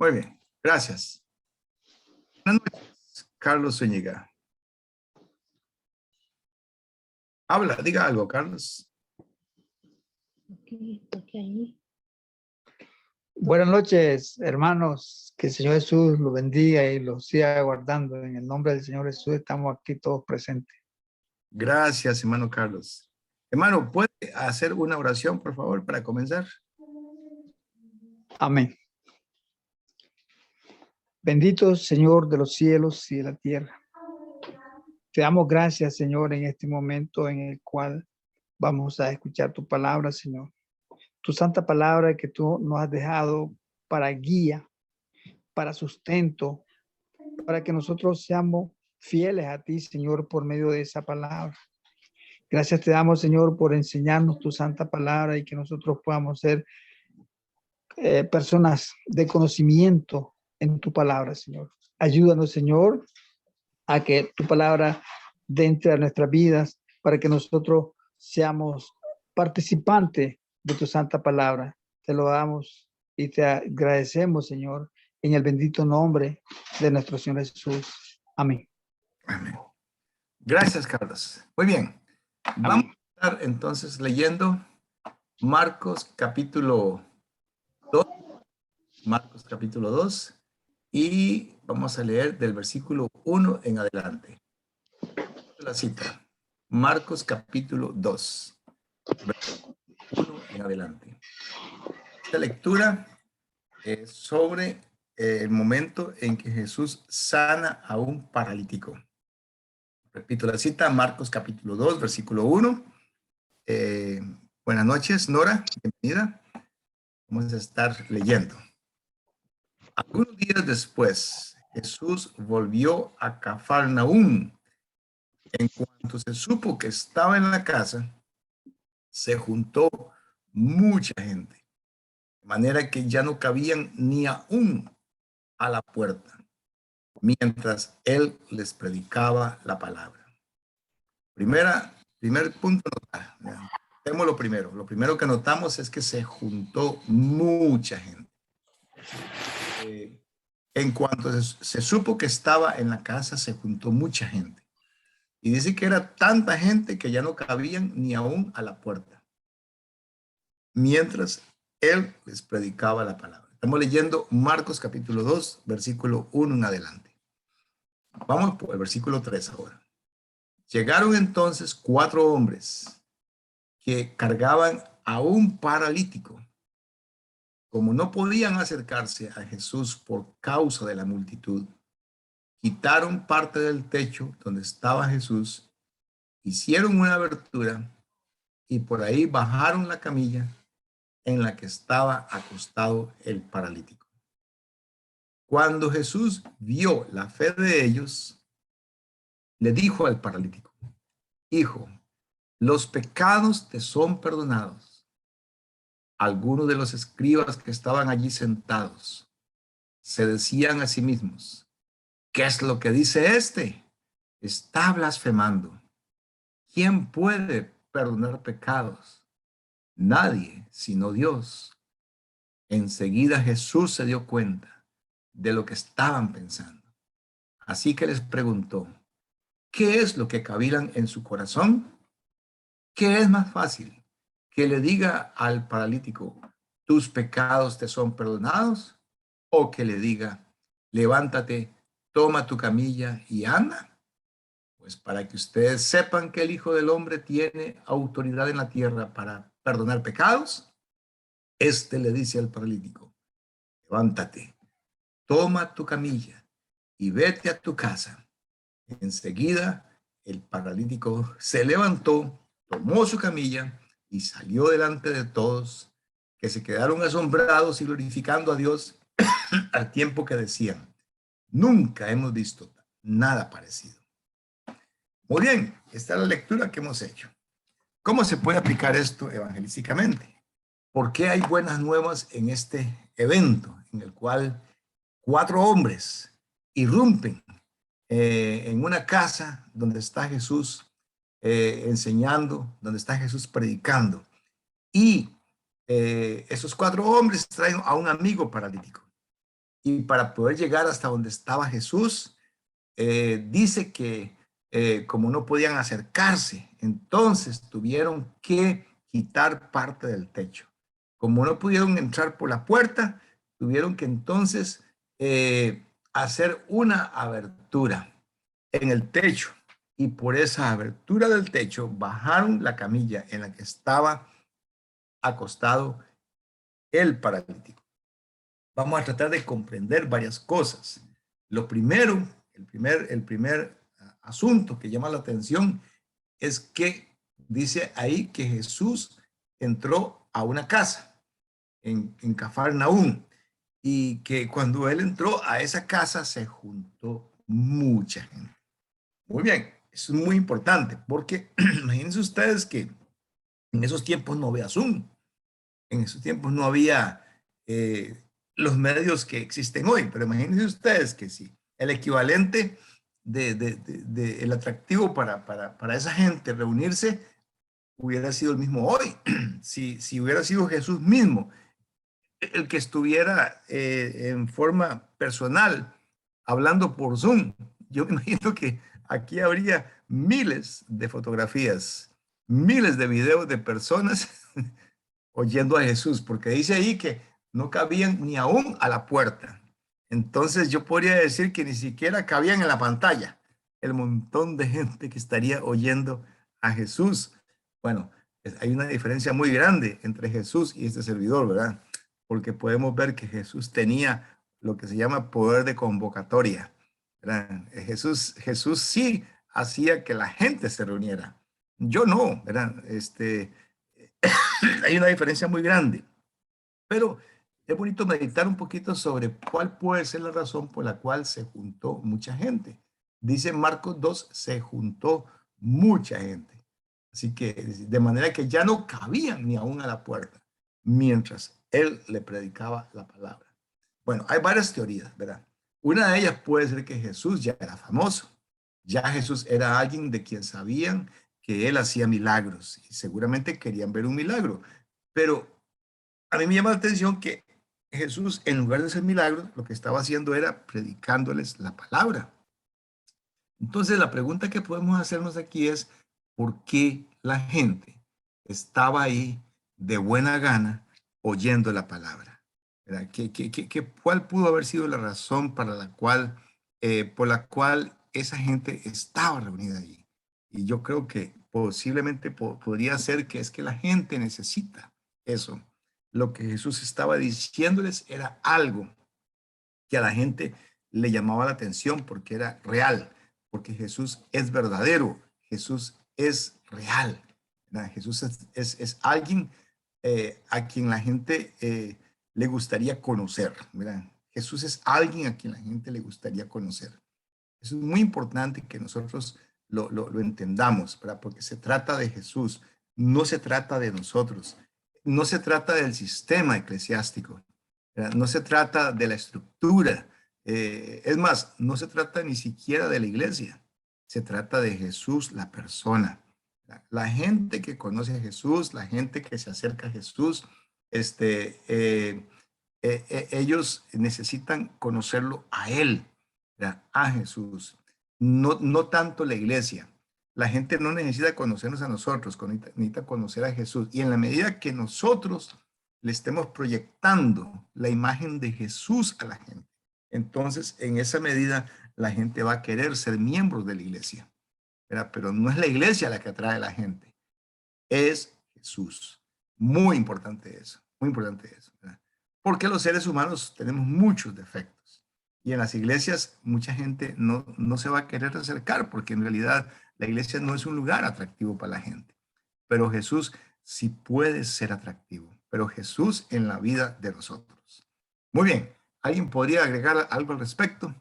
Muy bien, gracias. Buenas noches, Carlos Zúñiga. Habla, diga algo, Carlos. Buenas noches, hermanos. Que el Señor Jesús los bendiga y los siga guardando. En el nombre del Señor Jesús estamos aquí todos presentes. Gracias, hermano Carlos. Hermano, ¿puede hacer una oración, por favor, para comenzar? Amén. Bendito Señor de los cielos y de la tierra. Te damos gracias, Señor, en este momento en el cual vamos a escuchar tu palabra, Señor. Tu santa palabra que tú nos has dejado para guía, para sustento, para que nosotros seamos fieles a ti, Señor, por medio de esa palabra. Gracias te damos, Señor, por enseñarnos tu santa palabra y que nosotros podamos ser personas de conocimiento en tu palabra, Señor. Ayúdanos, Señor, a que tu palabra entre a nuestras vidas para que nosotros seamos participantes de tu santa palabra. Te lo damos y te agradecemos, Señor, en el bendito nombre de nuestro Señor Jesús. Amén. Amén. Gracias, Carlos. Muy bien. Vamos a estar entonces leyendo Marcos capítulo 2. Marcos capítulo 2. Y vamos a leer del versículo 1 en adelante. La cita. Marcos capítulo 2. Versículo 1 en adelante. Esta lectura es sobre el momento en que Jesús sana a un paralítico. Repito la cita, Marcos capítulo 2, versículo 1. Buenas noches, Nora, bienvenida. Vamos a estar leyendo. Algunos días después, Jesús volvió a Cafarnaúm. En cuanto se supo que estaba en la casa, se juntó mucha gente, de manera que ya no cabían ni aún a la puerta, mientras él les predicaba la palabra. Primer punto, notemos lo primero. Lo primero que notamos es que se juntó mucha gente. En cuanto se supo que estaba en la casa, se juntó mucha gente. Y dice que era tanta gente que ya no cabían ni aún a la puerta, mientras él les predicaba la palabra. Estamos leyendo Marcos capítulo 2, versículo 1 en adelante. Vamos por el versículo 3 ahora. Llegaron entonces 4 hombres que cargaban a un paralítico. Como no podían acercarse a Jesús por causa de la multitud, quitaron parte del techo donde estaba Jesús, hicieron una abertura y por ahí bajaron la camilla en la que estaba acostado el paralítico. Cuando Jesús vio la fe de ellos, le dijo al paralítico: Hijo, los pecados te son perdonados. Algunos de los escribas que estaban allí sentados se decían a sí mismos: ¿qué es lo que dice este? Está blasfemando. ¿Quién puede perdonar pecados? Nadie, sino Dios. Enseguida Jesús se dio cuenta de lo que estaban pensando. Así que les preguntó: ¿qué es lo que cavilan en su corazón? ¿Qué es más fácil? ¿Que le diga al paralítico: tus pecados te son perdonados? ¿O que le diga: levántate, toma tu camilla y anda? Pues para que ustedes sepan que el Hijo del Hombre tiene autoridad en la tierra para perdonar pecados, este le dice al paralítico: levántate, toma tu camilla y vete a tu casa. Enseguida el paralítico se levantó, tomó su camilla y salió delante de todos, que se quedaron asombrados y glorificando a Dios al tiempo que decían: nunca hemos visto nada parecido. Muy bien, esta es la lectura que hemos hecho. ¿Cómo se puede aplicar esto evangelísticamente? ¿Por qué hay buenas nuevas en este evento en el cual 4 hombres irrumpen en una casa donde está Jesús enseñando, donde está Jesús predicando? Y esos 4 hombres traen a un amigo paralítico. Y para poder llegar hasta donde estaba Jesús, dice que como no podían acercarse, entonces tuvieron que quitar parte del techo. Como no pudieron entrar por la puerta, tuvieron que entonces hacer una abertura en el techo. Y por esa abertura del techo bajaron la camilla en la que estaba acostado el paralítico. Vamos a tratar de comprender varias cosas. Lo primero, el primer asunto que llama la atención es que dice ahí que Jesús entró a una casa en Cafarnaúm y que cuando él entró a esa casa se juntó mucha gente. Muy bien, eso es muy importante porque imagínense ustedes que en esos tiempos no había Zoom, en esos tiempos no había los medios que existen hoy, pero imagínense ustedes que sí, el equivalente el atractivo para esa gente reunirse hubiera sido el mismo hoy. Si hubiera sido Jesús mismo el que estuviera en forma personal hablando por Zoom, yo me imagino que aquí habría miles de fotografías, miles de videos de personas oyendo a Jesús, porque dice ahí que no cabían ni aún a la puerta. Entonces yo podría decir que ni siquiera cabían en la pantalla el montón de gente que estaría oyendo a Jesús. Bueno, hay una diferencia muy grande entre Jesús y este servidor, ¿verdad? Porque podemos ver que Jesús tenía lo que se llama poder de convocatoria, ¿verdad? Jesús sí hacía que la gente se reuniera. Yo no, ¿verdad? Hay una diferencia muy grande, pero es bonito meditar un poquito sobre cuál puede ser la razón por la cual se juntó mucha gente. Dice Marcos 2, se juntó mucha gente. Así que de manera que ya no cabían ni aún a la puerta mientras él le predicaba la palabra. Bueno, hay varias teorías, ¿verdad? Una de ellas puede ser que Jesús ya era famoso. Ya Jesús era alguien de quien sabían que él hacía milagros y seguramente querían ver un milagro. Pero a mí me llama la atención que Jesús, en lugar de hacer milagros, lo que estaba haciendo era predicándoles la palabra. Entonces, la pregunta que podemos hacernos aquí es, ¿por qué la gente estaba ahí de buena gana oyendo la palabra? ¿Verdad? ¿Cuál pudo haber sido la razón para la cual, por la cual esa gente estaba reunida allí? Y yo creo que posiblemente podría ser que es que la gente necesita eso. Lo que Jesús estaba diciéndoles era algo que a la gente le llamaba la atención porque era real, porque Jesús es verdadero, Jesús es real. ¿Verdad? Jesús es alguien a quien la gente le gustaría conocer. ¿Verdad? Jesús es alguien a quien la gente le gustaría conocer. Eso es muy importante que nosotros lo entendamos, ¿verdad? Porque se trata de Jesús, no se trata de nosotros, no se trata del sistema eclesiástico, ¿verdad? No se trata de la estructura, es más, no se trata ni siquiera de la iglesia, se trata de Jesús, la persona. La gente que conoce a Jesús, la gente que se acerca a Jesús, ellos necesitan conocerlo a Él, ¿verdad? A Jesús, no tanto la iglesia. La gente no necesita conocernos a nosotros, necesita conocer a Jesús. Y en la medida que nosotros le estemos proyectando la imagen de Jesús a la gente, entonces en esa medida la gente va a querer ser miembros de la iglesia, ¿verdad? Pero no es la iglesia la que atrae a la gente, es Jesús. Muy importante eso, muy importante eso, ¿verdad? Porque los seres humanos tenemos muchos defectos. Y en las iglesias mucha gente no se va a querer acercar porque en realidad la iglesia no es un lugar atractivo para la gente. Pero Jesús sí puede ser atractivo. Pero Jesús en la vida de nosotros. Muy bien. ¿Alguien podría agregar algo al respecto?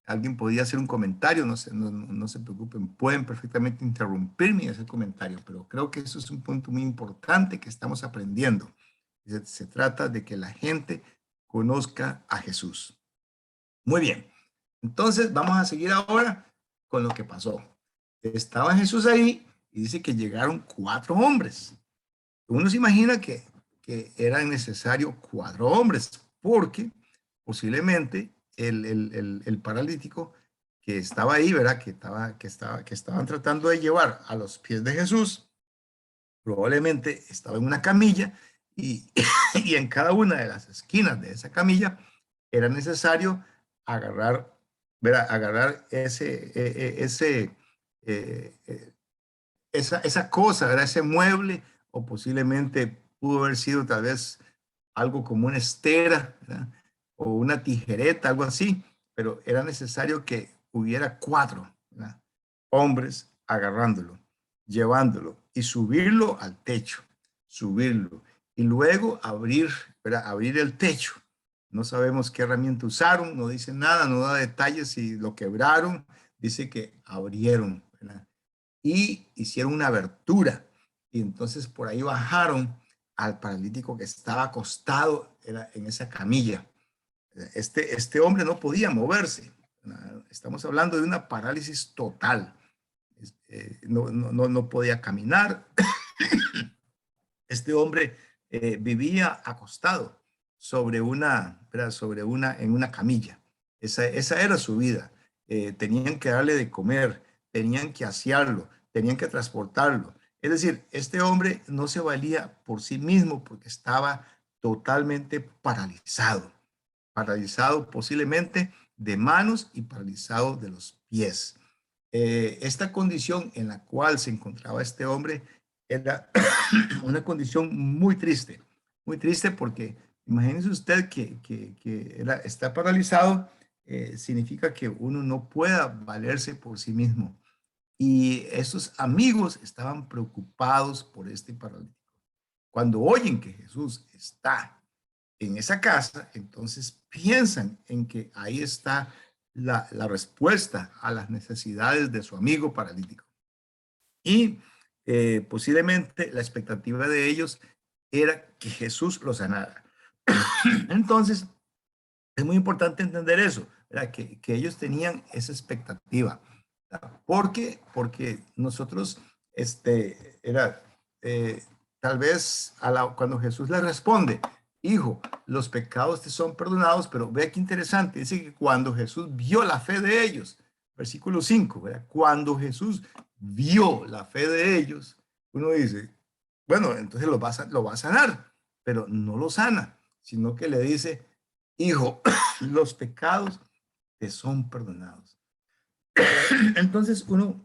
¿Alguien podría hacer un comentario? No se preocupen. Pueden perfectamente interrumpirme y hacer comentario. Pero creo que eso es un punto muy importante que estamos aprendiendo. Se trata de que la gente conozca a Jesús. Muy bien. Entonces vamos a seguir ahora con lo que pasó. Estaba Jesús ahí y dice que llegaron 4 hombres. Uno se imagina que eran necesarios 4 hombres. ¿Por qué? posiblemente el paralítico que estaba ahí, ¿verdad? Que estaban tratando de llevar a los pies de Jesús, probablemente estaba en una camilla y, y en cada una de las esquinas de esa camilla era necesario agarrar, ¿verdad? Agarrar eh, eh, esa cosa, ¿verdad? Ese mueble, o posiblemente pudo haber sido tal vez algo como una estera, ¿verdad? O una tijereta, algo así, pero era necesario que hubiera cuatro, ¿verdad? Hombres agarrándolo, llevándolo y subirlo al techo, subirlo y luego abrir, ¿verdad? Abrir el techo. No sabemos qué herramienta usaron, no dice nada, no da detalles si lo quebraron, dice que abrieron, ¿verdad? Y hicieron una abertura. Y entonces por ahí bajaron al paralítico que estaba acostado en esa camilla. Este hombre no podía moverse. Estamos hablando de una parálisis total. No podía caminar. Este hombre vivía acostado en una camilla. Esa era su vida. Tenían que darle de comer, tenían que asearlo, tenían que transportarlo. Es decir, este hombre no se valía por sí mismo porque estaba totalmente paralizado, paralizado posiblemente de manos y paralizado de los pies. Esta condición en la cual se encontraba este hombre era una condición muy triste porque imagínese usted está paralizado, significa que uno no pueda valerse por sí mismo. Y esos amigos estaban preocupados por este paralítico. Cuando oyen que Jesús está en esa casa, entonces piensan en que ahí está la respuesta a las necesidades de su amigo paralítico. Y posiblemente la expectativa de ellos era que Jesús los sanara. Entonces, es muy importante entender eso, ¿verdad? Que ellos tenían esa expectativa. ¿Por qué? Porque nosotros, era, tal vez cuando Jesús le responde, hijo, los pecados te son perdonados, pero vea qué interesante, dice que cuando Jesús vio la fe de ellos, versículo 5, ¿verdad? Cuando Jesús vio la fe de ellos, uno dice, bueno, entonces lo va a sanar, pero no lo sana, sino que le dice, hijo, los pecados te son perdonados. Entonces uno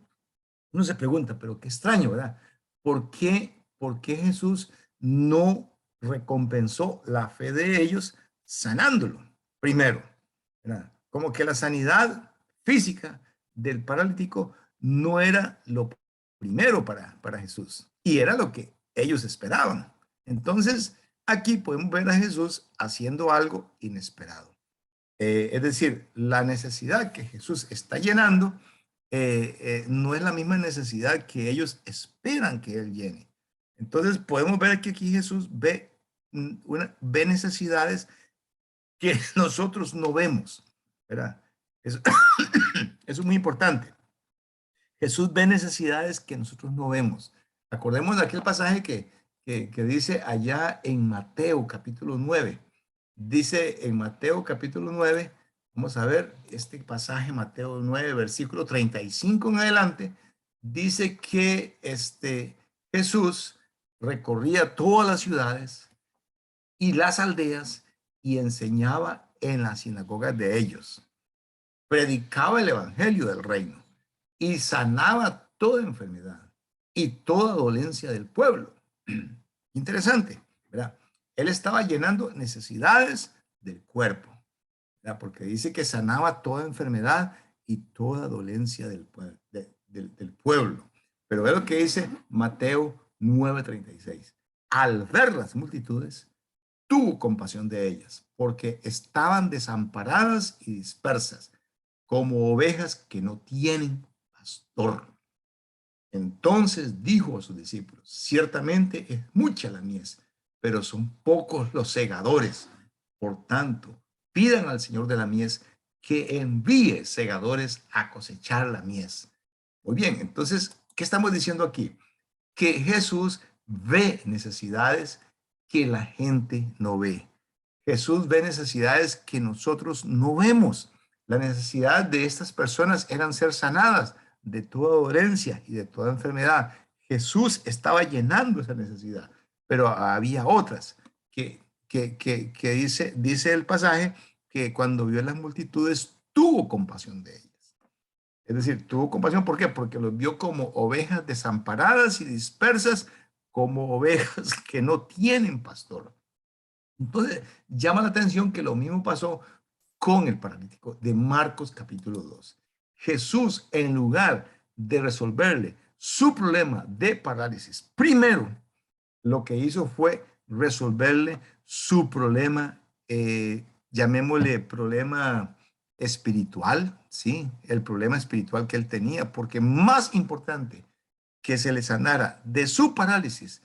se pregunta, pero qué extraño, ¿verdad? ¿Por qué Jesús no recompensó la fe de ellos sanándolo primero? ¿Verdad? Como que la sanidad física del paralítico no era lo primero para Jesús y era lo que ellos esperaban. Entonces, aquí podemos ver a Jesús haciendo algo inesperado. Es decir, la necesidad que Jesús está llenando no es la misma necesidad que ellos esperan que Él llene. Entonces podemos ver que aquí Jesús ve necesidades que nosotros no vemos, ¿verdad? Eso, eso es muy importante. Jesús ve necesidades que nosotros no vemos. Acordemos de aquel pasaje que dice allá en Mateo capítulo 9. Dice en Mateo capítulo 9, vamos a ver este pasaje, Mateo 9, versículo 35 en adelante, dice que Jesús recorría todas las ciudades y las aldeas y enseñaba en las sinagogas de ellos. Predicaba el evangelio del reino y sanaba toda enfermedad y toda dolencia del pueblo. Interesante, ¿verdad? Él estaba llenando necesidades del cuerpo, ¿verdad? Porque dice que sanaba toda enfermedad y toda dolencia del pueblo. Pero ve lo que dice Mateo 9:36. Al ver las multitudes, tuvo compasión de ellas, porque estaban desamparadas y dispersas, como ovejas que no tienen pastor. Entonces dijo a sus discípulos, ciertamente es mucha la mies, pero son pocos los segadores. Por tanto, pidan al Señor de la mies que envíe segadores a cosechar la mies. Muy bien, entonces, ¿qué estamos diciendo aquí? Que Jesús ve necesidades que la gente no ve. Jesús ve necesidades que nosotros no vemos. La necesidad de estas personas eran ser sanadas de toda dolencia y de toda enfermedad. Jesús estaba llenando esa necesidad, pero había otras que dice el pasaje que cuando vio las multitudes tuvo compasión de ellas. Es decir, tuvo compasión, ¿por qué? Porque los vio como ovejas desamparadas y dispersas, como ovejas que no tienen pastor. Entonces, llama la atención que lo mismo pasó con el paralítico de Marcos capítulo 2. Jesús, en lugar de resolverle su problema de parálisis, primero lo que hizo fue resolverle su problema, llamémosle problema espiritual, ¿sí? El problema espiritual que él tenía, porque más importante que se le sanara de su parálisis,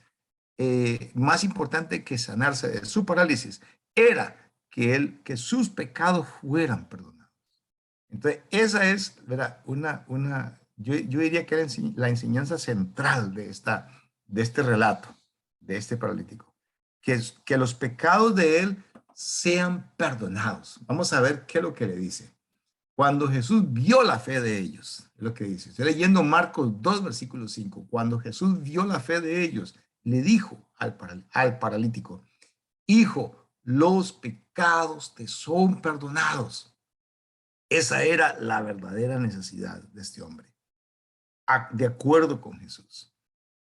más importante que sanarse de su parálisis, era que sus pecados fueran perdonados. Entonces, esa es, ¿verdad? Yo diría que era la enseñanza central de este relato, de este paralítico, que los pecados de él sean perdonados. Vamos a ver qué es lo que le dice. Cuando Jesús vio la fe de ellos, es lo que dice. Estoy leyendo Marcos 2, versículo 5. Cuando Jesús vio la fe de ellos, le dijo al paralítico, hijo, los pecados te son perdonados. Esa era la verdadera necesidad de este hombre, de acuerdo con Jesús.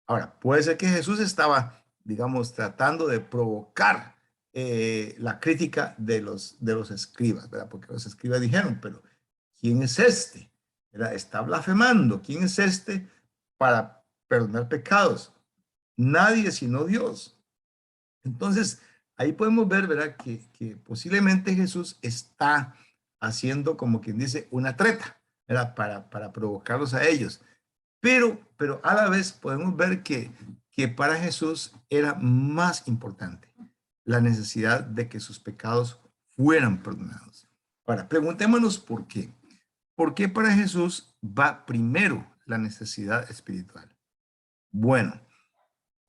Ahora, puede ser que Jesús estaba, digamos, tratando de provocar la crítica de los escribas, ¿verdad? Porque los escribas dijeron, pero ¿quién es este? ¿Verdad? Está blasfemando. ¿Quién es este para perdonar pecados? Nadie sino Dios. Entonces, ahí podemos ver, ¿verdad? Que posiblemente Jesús está haciendo, como quien dice, una treta, ¿verdad? Para provocarlos a ellos. Pero a la vez podemos ver que para Jesús era más importante la necesidad de que sus pecados fueran perdonados. Ahora, preguntémonos por qué. ¿Por qué para Jesús va primero la necesidad espiritual? Bueno,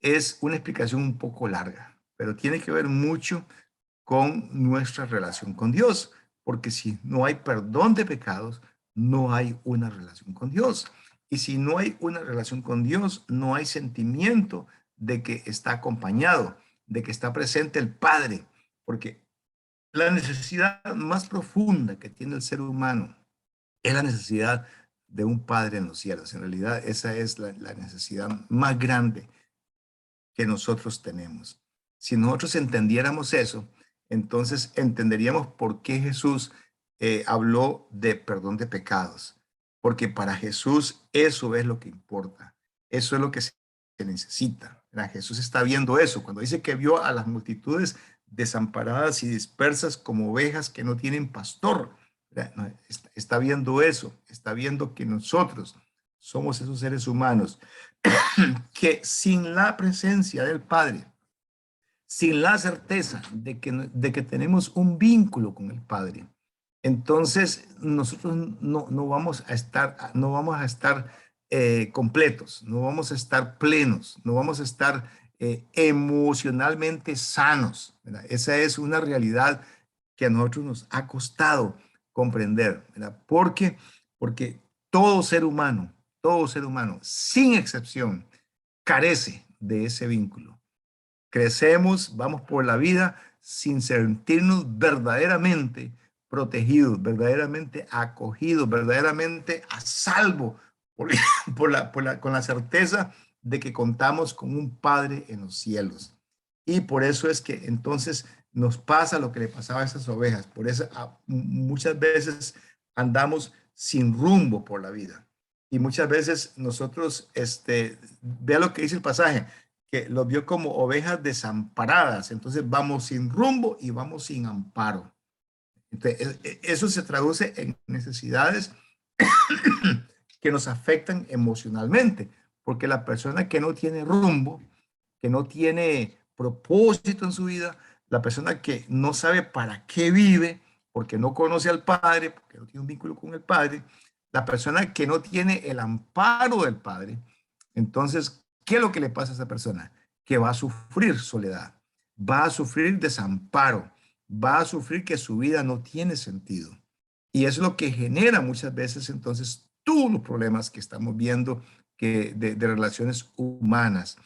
es una explicación un poco larga, pero tiene que ver mucho con nuestra relación con Dios, porque si no hay perdón de pecados, no hay una relación con Dios. Y si no hay una relación con Dios, no hay sentimiento de que está acompañado, de que está presente el Padre, porque la necesidad más profunda que tiene el ser humano es la necesidad de un Padre en los cielos. En realidad, esa es la necesidad más grande que nosotros tenemos. Si nosotros entendiéramos eso, entonces entenderíamos por qué Jesús habló de perdón de pecados. Porque para Jesús eso es lo que importa. Eso es lo que se necesita. Jesús está viendo eso. Cuando dice que vio a las multitudes desamparadas y dispersas como ovejas que no tienen pastor, está viendo eso. Está viendo que nosotros somos esos seres humanos que sin la presencia del Padre, sin la certeza de que tenemos un vínculo con el Padre, entonces nosotros no vamos a estar completos, no vamos a estar plenos, no vamos a estar emocionalmente sanos, ¿verdad? Esa es una realidad que a nosotros nos ha costado comprender, ¿verdad? Porque todo ser humano, sin excepción, carece de ese vínculo. Crecemos, vamos por la vida sin sentirnos verdaderamente protegidos, verdaderamente acogidos, verdaderamente a salvo, por, con la certeza de que contamos con un Padre en los cielos. Y por eso es que entonces nos pasa lo que le pasaba a esas ovejas. Por eso muchas veces andamos sin rumbo por la vida. Y muchas veces nosotros, vea lo que dice el pasaje, que los vio como ovejas desamparadas. Entonces vamos sin rumbo y vamos sin amparo. Entonces, eso se traduce en necesidades que nos afectan emocionalmente, porque la persona que no tiene rumbo, que no tiene propósito en su vida, la persona que no sabe para qué vive, porque no conoce al Padre, porque no tiene un vínculo con el Padre, la persona que no tiene el amparo del Padre, entonces, ¿qué es lo que le pasa a esa persona? Que va a sufrir soledad, va a sufrir desamparo, va a sufrir que su vida no tiene sentido. Y es lo que genera muchas veces entonces todos los problemas que estamos viendo de relaciones humanas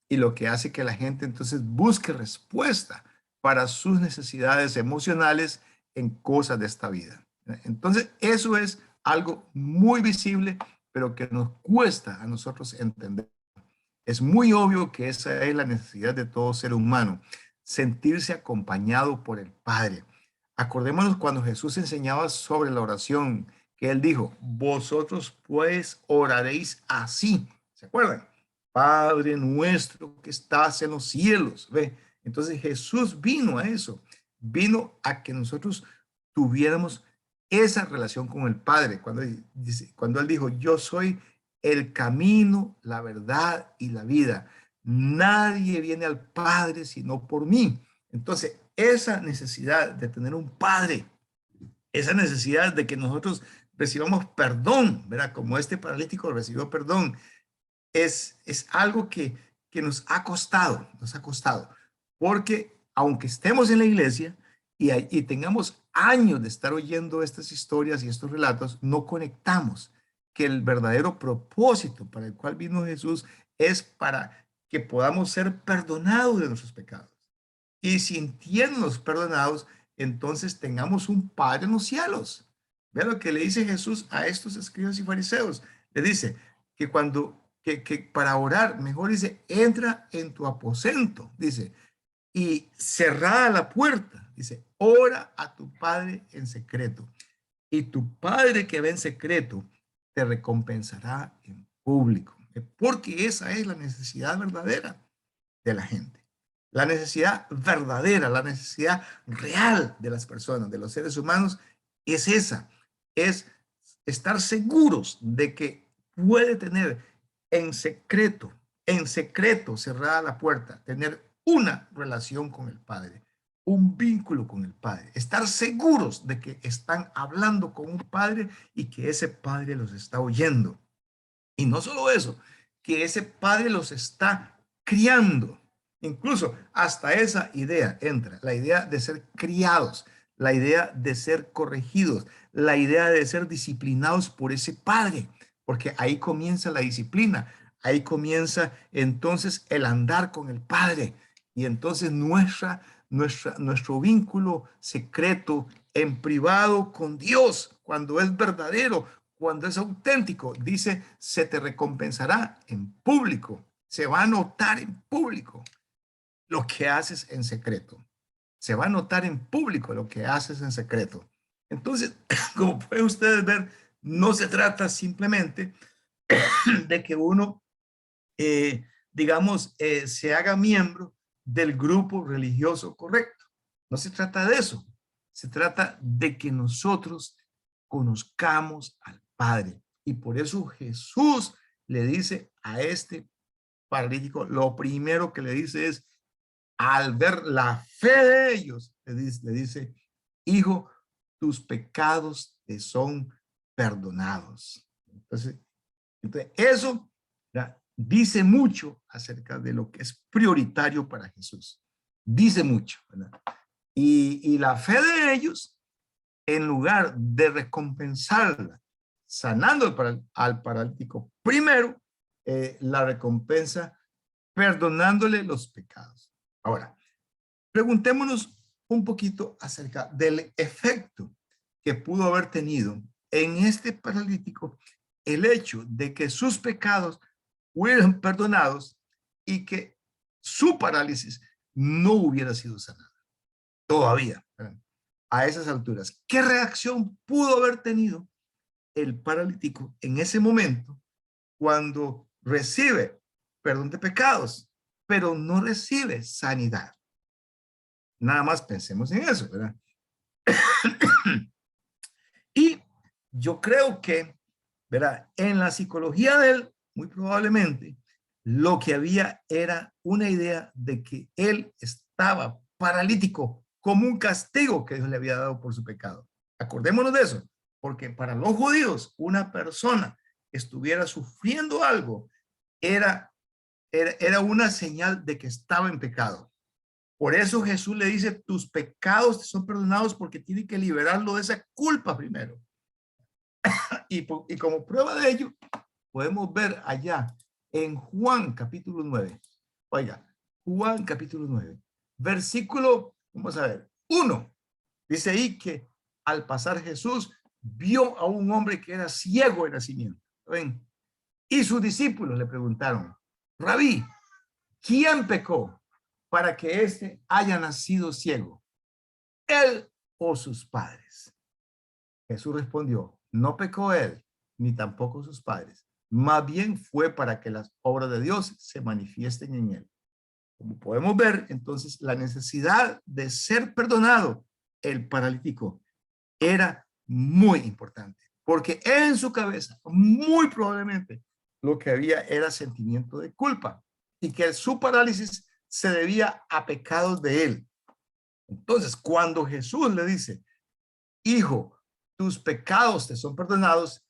y lo que hace que la gente entonces busque respuesta para sus necesidades emocionales en cosas de esta vida. Entonces, eso es algo muy visible, pero que nos cuesta a nosotros entender. Es muy obvio que esa es la necesidad de todo ser humano, sentirse acompañado por el Padre. Acordémonos cuando Jesús enseñaba sobre la oración, que él dijo, vosotros pues oraréis así. ¿Se acuerdan? Padre nuestro que estás en los cielos. ¿Ve? Entonces Jesús vino a eso, vino a que nosotros tuviéramos esa relación con el Padre. Cuando él dijo, yo soy el camino, la verdad y la vida. Nadie viene al Padre sino por mí. Entonces, esa necesidad de tener un Padre, esa necesidad de que nosotros recibamos perdón, ¿verdad? Como este paralítico recibió perdón, es algo que nos ha costado, porque aunque estemos en la iglesia y tengamos años de estar oyendo estas historias y estos relatos, no conectamos que el verdadero propósito para el cual vino Jesús es para que podamos ser perdonados de nuestros pecados. Y sintiéndonos perdonados, entonces tengamos un Padre en los cielos. Vea lo que le dice Jesús a estos escribas y fariseos. Le dice que que para orar, mejor dice, entra en tu aposento, dice, y cerrada la puerta, dice, ora a tu Padre en secreto. Y tu Padre que ve en secreto te recompensará en público. Porque esa es la necesidad verdadera de la gente. La necesidad verdadera, la necesidad real de las personas, de los seres humanos, es esa. Es estar seguros de que puede tener en secreto cerrada la puerta, tener una relación con el Padre, un vínculo con el Padre, estar seguros de que están hablando con un Padre y que ese Padre los está oyendo. Y no solo eso, que ese Padre los está criando. Incluso hasta esa idea entra, la idea de ser criados, la idea de ser corregidos, la idea de ser disciplinados por ese Padre, porque ahí comienza la disciplina, ahí comienza entonces el andar con el Padre y entonces nuestro vínculo secreto en privado con Dios, cuando es verdadero, cuando es auténtico, dice, se te recompensará en público, se va a notar en público lo que haces en secreto. Se va a notar en público lo que haces en secreto. Entonces, como pueden ustedes ver, no se trata simplemente de que uno, digamos, se haga miembro del grupo religioso correcto. No se trata de eso. Se trata de que nosotros conozcamos al Padre. Y por eso Jesús le dice a este paralítico, lo primero que le dice es, al ver la fe de ellos, le dice, hijo, tus pecados te son perdonados. Entonces eso ¿ya? Dice mucho acerca de lo que es prioritario para Jesús. Dice mucho, ¿verdad? Y la fe de ellos, en lugar de recompensarla, sanando al paralítico, primero la recompensa perdonándole los pecados. Ahora, preguntémonos un poquito acerca del efecto que pudo haber tenido en este paralítico el hecho de que sus pecados fueran perdonados y que su parálisis no hubiera sido sanada. Todavía, a esas alturas. ¿Qué reacción pudo haber tenido el paralítico en ese momento cuando recibe perdón de pecados, pero no recibe sanidad? Nada más pensemos en eso, ¿verdad? Y yo creo que, ¿verdad? En la psicología de él, muy probablemente, lo que había era una idea de que él estaba paralítico como un castigo que Dios le había dado por su pecado. Acordémonos de eso, porque para los judíos, una persona que estuviera sufriendo algo era una señal de que estaba en pecado. Por eso Jesús le dice, tus pecados te son perdonados, porque tiene que liberarlo de esa culpa primero. Y como prueba de ello, podemos ver allá en Juan capítulo 9. Oiga, Juan capítulo 9, versículo, vamos a ver, 1. Dice ahí que al pasar Jesús vio a un hombre que era ciego de nacimiento. ¿Ven? Y sus discípulos le preguntaron, Rabí, ¿quién pecó para que éste haya nacido ciego? ¿Él o sus padres? Jesús respondió, no pecó él, ni tampoco sus padres. Más bien fue para que las obras de Dios se manifiesten en él. Como podemos ver, entonces, la necesidad de ser perdonado, el paralítico, era muy importante, porque en su cabeza, muy probablemente, lo que había era sentimiento de culpa y que su parálisis se debía a pecados de él. Entonces, cuando Jesús le dice, hijo, tus pecados te son perdonados,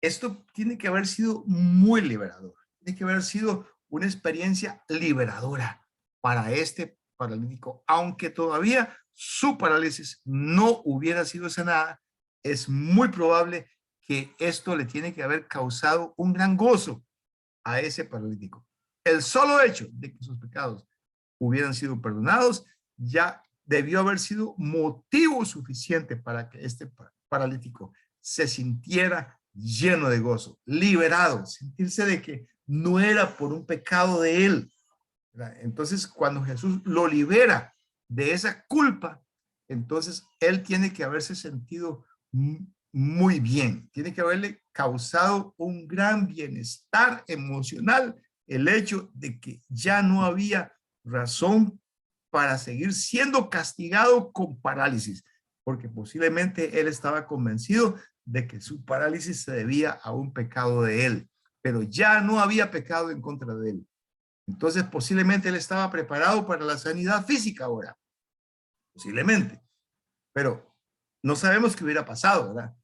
esto tiene que haber sido muy liberador, tiene que haber sido una experiencia liberadora para este paralítico, aunque todavía su parálisis no hubiera sido sanada. Es muy probable que esto le tiene que haber causado un gran gozo a ese paralítico. El solo hecho de que sus pecados hubieran sido perdonados ya debió haber sido motivo suficiente para que este paralítico se sintiera lleno de gozo, liberado, sentirse de que no era por un pecado de él. ¿Verdad? Entonces, cuando Jesús lo libera de esa culpa, entonces él tiene que haberse sentido muy bien, tiene que haberle causado un gran bienestar emocional el hecho de que ya no había razón para seguir siendo castigado con parálisis, porque posiblemente él estaba convencido de que su parálisis se debía a un pecado de él, pero ya no había pecado en contra de él. Entonces posiblemente él estaba preparado para la sanidad física ahora, posiblemente, pero no sabemos qué hubiera pasado, ¿verdad?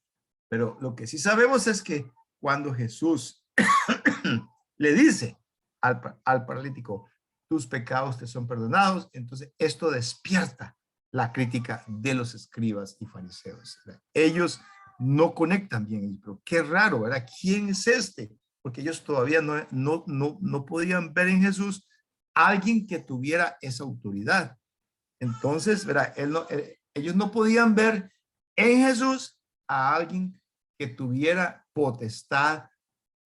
Pero lo que sí sabemos es que cuando Jesús le dice al paralítico, tus pecados te son perdonados, entonces esto despierta la crítica de los escribas y fariseos, ¿verdad? Ellos no conectan bien, pero qué raro, ¿verdad? ¿Quién es este? Porque ellos todavía no podían ver en Jesús a alguien que tuviera esa autoridad. Entonces, ¿verdad? Ellos no podían ver en Jesús a alguien que tuviera potestad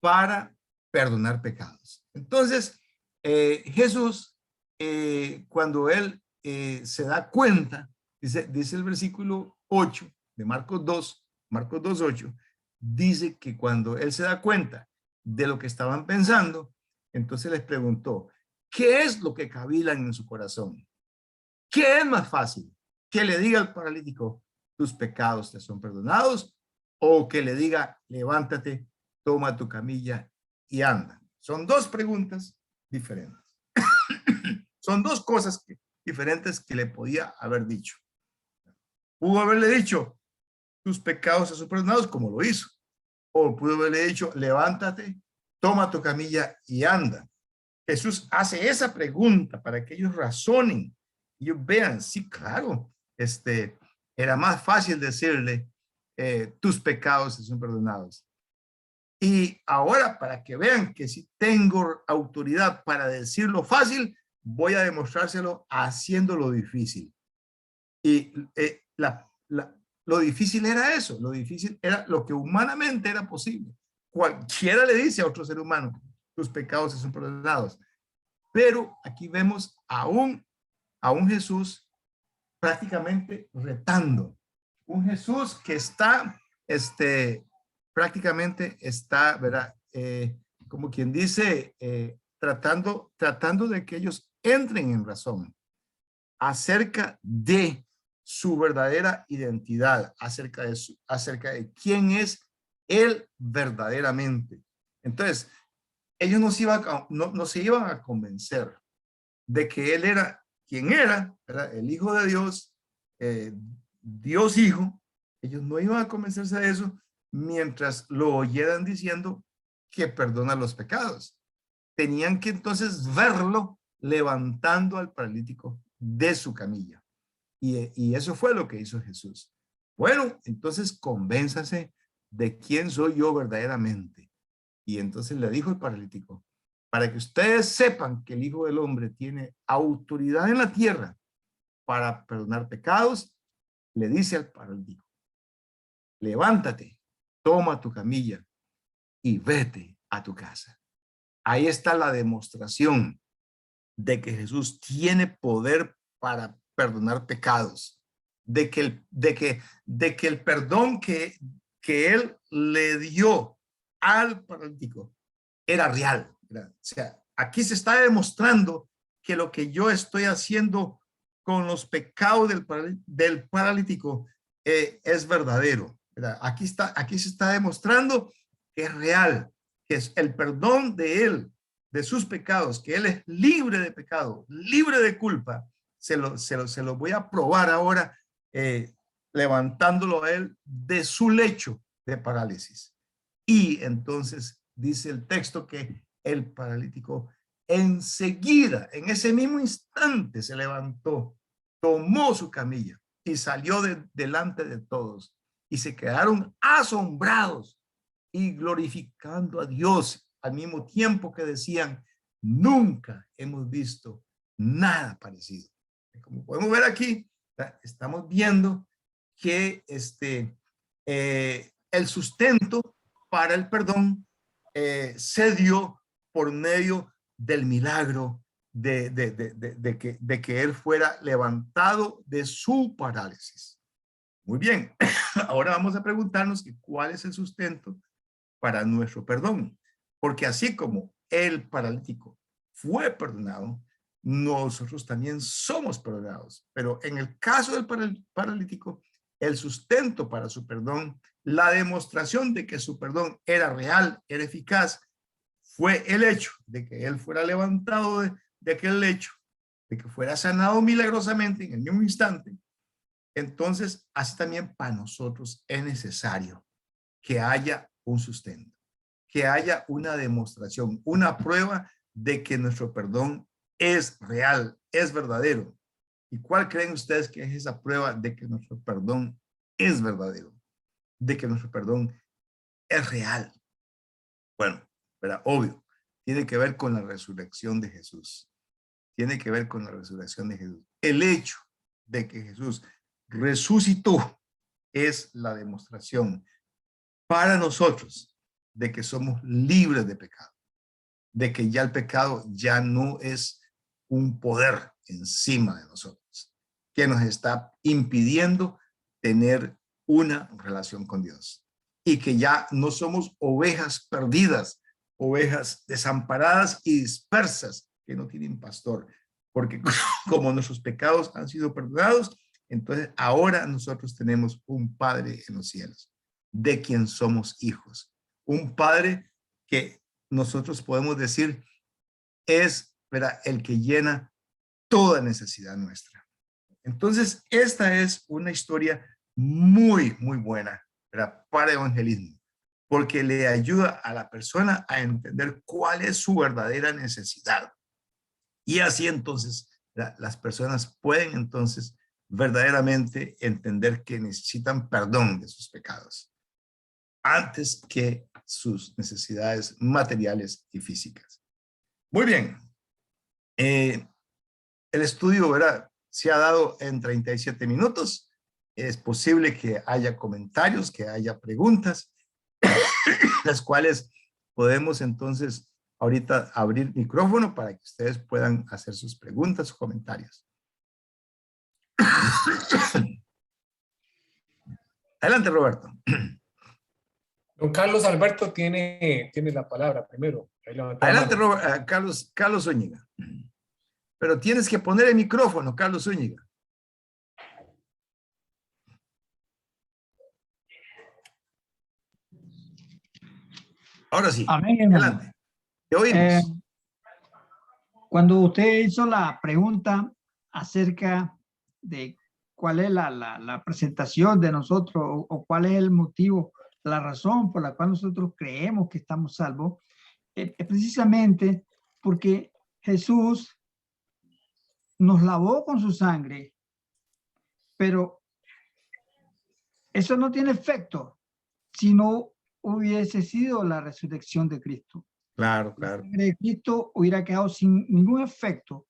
para perdonar pecados. Entonces, Jesús, cuando él se da cuenta, dice el versículo 8 de Marcos 2:8, dice que cuando él se da cuenta de lo que estaban pensando, entonces les preguntó, ¿qué es lo que cavilan en su corazón? ¿Qué es más fácil? ¿Que le diga al paralítico, tus pecados te son perdonados? ¿O que le diga, levántate, toma tu camilla y anda? Son dos preguntas diferentes. Son dos cosas diferentes que le podía haber dicho. Pudo haberle dicho, tus pecados te son perdonados, como lo hizo. O pudo haberle dicho, levántate, toma tu camilla y anda. Jesús hace esa pregunta para que ellos razonen. Y ellos vean, sí, claro, era más fácil decirle, tus pecados te son perdonados. Y ahora, para que vean que si tengo autoridad para decirlo fácil, voy a demostrárselo haciéndolo difícil. Y lo difícil era eso, lo difícil era lo que humanamente era posible. Cualquiera le dice a otro ser humano, tus pecados son perdonados. Pero aquí vemos a un Jesús prácticamente retando. Un Jesús que está, prácticamente está, ¿verdad? Como quien dice, tratando de que ellos entren en razón acerca de su verdadera identidad, acerca de quién es él verdaderamente. Entonces, ellos no se iban a convencer de que él era quien era, ¿verdad? El Hijo de Dios, Dios Hijo. Ellos no iban a convencerse de eso mientras lo oyeran diciendo que perdona los pecados. Tenían que entonces verlo levantando al paralítico de su camilla. Y eso fue lo que hizo Jesús. Bueno, entonces convénzase de quién soy yo verdaderamente. Y entonces le dijo el paralítico, para que ustedes sepan que el Hijo del Hombre tiene autoridad en la tierra para perdonar pecados, le dice al paralítico, levántate, toma tu camilla y vete a tu casa. Ahí está la demostración de que Jesús tiene poder para perdonar pecados, de que el perdón que él le dio al paralítico era real. ¿Verdad? O sea, aquí se está demostrando que lo que yo estoy haciendo con los pecados del paralítico es verdadero. ¿Verdad? Aquí se está demostrando que es real, que es el perdón de él, de sus pecados, que él es libre de pecado, libre de culpa. Se lo voy a probar ahora, levantándolo a él de su lecho de parálisis. Y entonces dice el texto que el paralítico enseguida, en ese mismo instante, se levantó, tomó su camilla y salió delante de todos. Y se quedaron asombrados y glorificando a Dios al mismo tiempo que decían, nunca hemos visto nada parecido. Como podemos ver aquí, estamos viendo que el sustento para el perdón se dio por medio del milagro de que él fuera levantado de su parálisis. Muy bien, ahora vamos a preguntarnos que cuál es el sustento para nuestro perdón, porque así como el paralítico fue perdonado, nosotros también somos perdonados. Pero en el caso del paralítico, el sustento para su perdón, la demostración de que su perdón era real, era eficaz, fue el hecho de que él fuera levantado de aquel lecho, de que fuera sanado milagrosamente en el mismo instante. Entonces, así también para nosotros es necesario que haya un sustento, que haya una demostración, una prueba de que nuestro perdón es real, es verdadero. ¿Y cuál creen ustedes que es esa prueba de que nuestro perdón es verdadero? De que nuestro perdón es real. Bueno, pero obvio, tiene que ver con la resurrección de Jesús. Tiene que ver con la resurrección de Jesús. El hecho de que Jesús resucitó es la demostración para nosotros de que somos libres de pecado, de que ya el pecado ya no es un poder encima de nosotros, que nos está impidiendo tener una relación con Dios y que ya no somos ovejas perdidas, ovejas desamparadas y dispersas que no tienen pastor, porque como nuestros pecados han sido perdonados, entonces ahora nosotros tenemos un Padre en los cielos, de quien somos hijos, un Padre que nosotros podemos decir es, ¿verdad?, el que llena toda necesidad nuestra. Entonces, esta es una historia muy, muy buena, ¿verdad?, para evangelismo, porque le ayuda a la persona a entender cuál es su verdadera necesidad. Y así entonces, ¿verdad?, las personas pueden entonces verdaderamente entender que necesitan perdón de sus pecados antes que sus necesidades materiales y físicas. Muy bien. El estudio, ¿verdad?, se ha dado en 37 minutos. Es posible que haya comentarios, que haya preguntas, las cuales podemos entonces ahorita abrir micrófono para que ustedes puedan hacer sus preguntas o comentarios. Adelante, Roberto. Don Carlos Alberto tiene la palabra primero. Adelante, Carlos Zúñiga. Pero tienes que poner el micrófono, Carlos Zúñiga. Ahora sí. Amén, hermano. Adelante. Te oímos. Cuando usted hizo la pregunta acerca de cuál es la presentación de nosotros o cuál es el motivo, la razón por la cual nosotros creemos que estamos salvos, es precisamente porque Jesús nos lavó con su sangre, pero eso no tiene efecto si no hubiese sido la resurrección de Cristo. Claro, La claro. sangre de Cristo hubiera quedado sin ningún efecto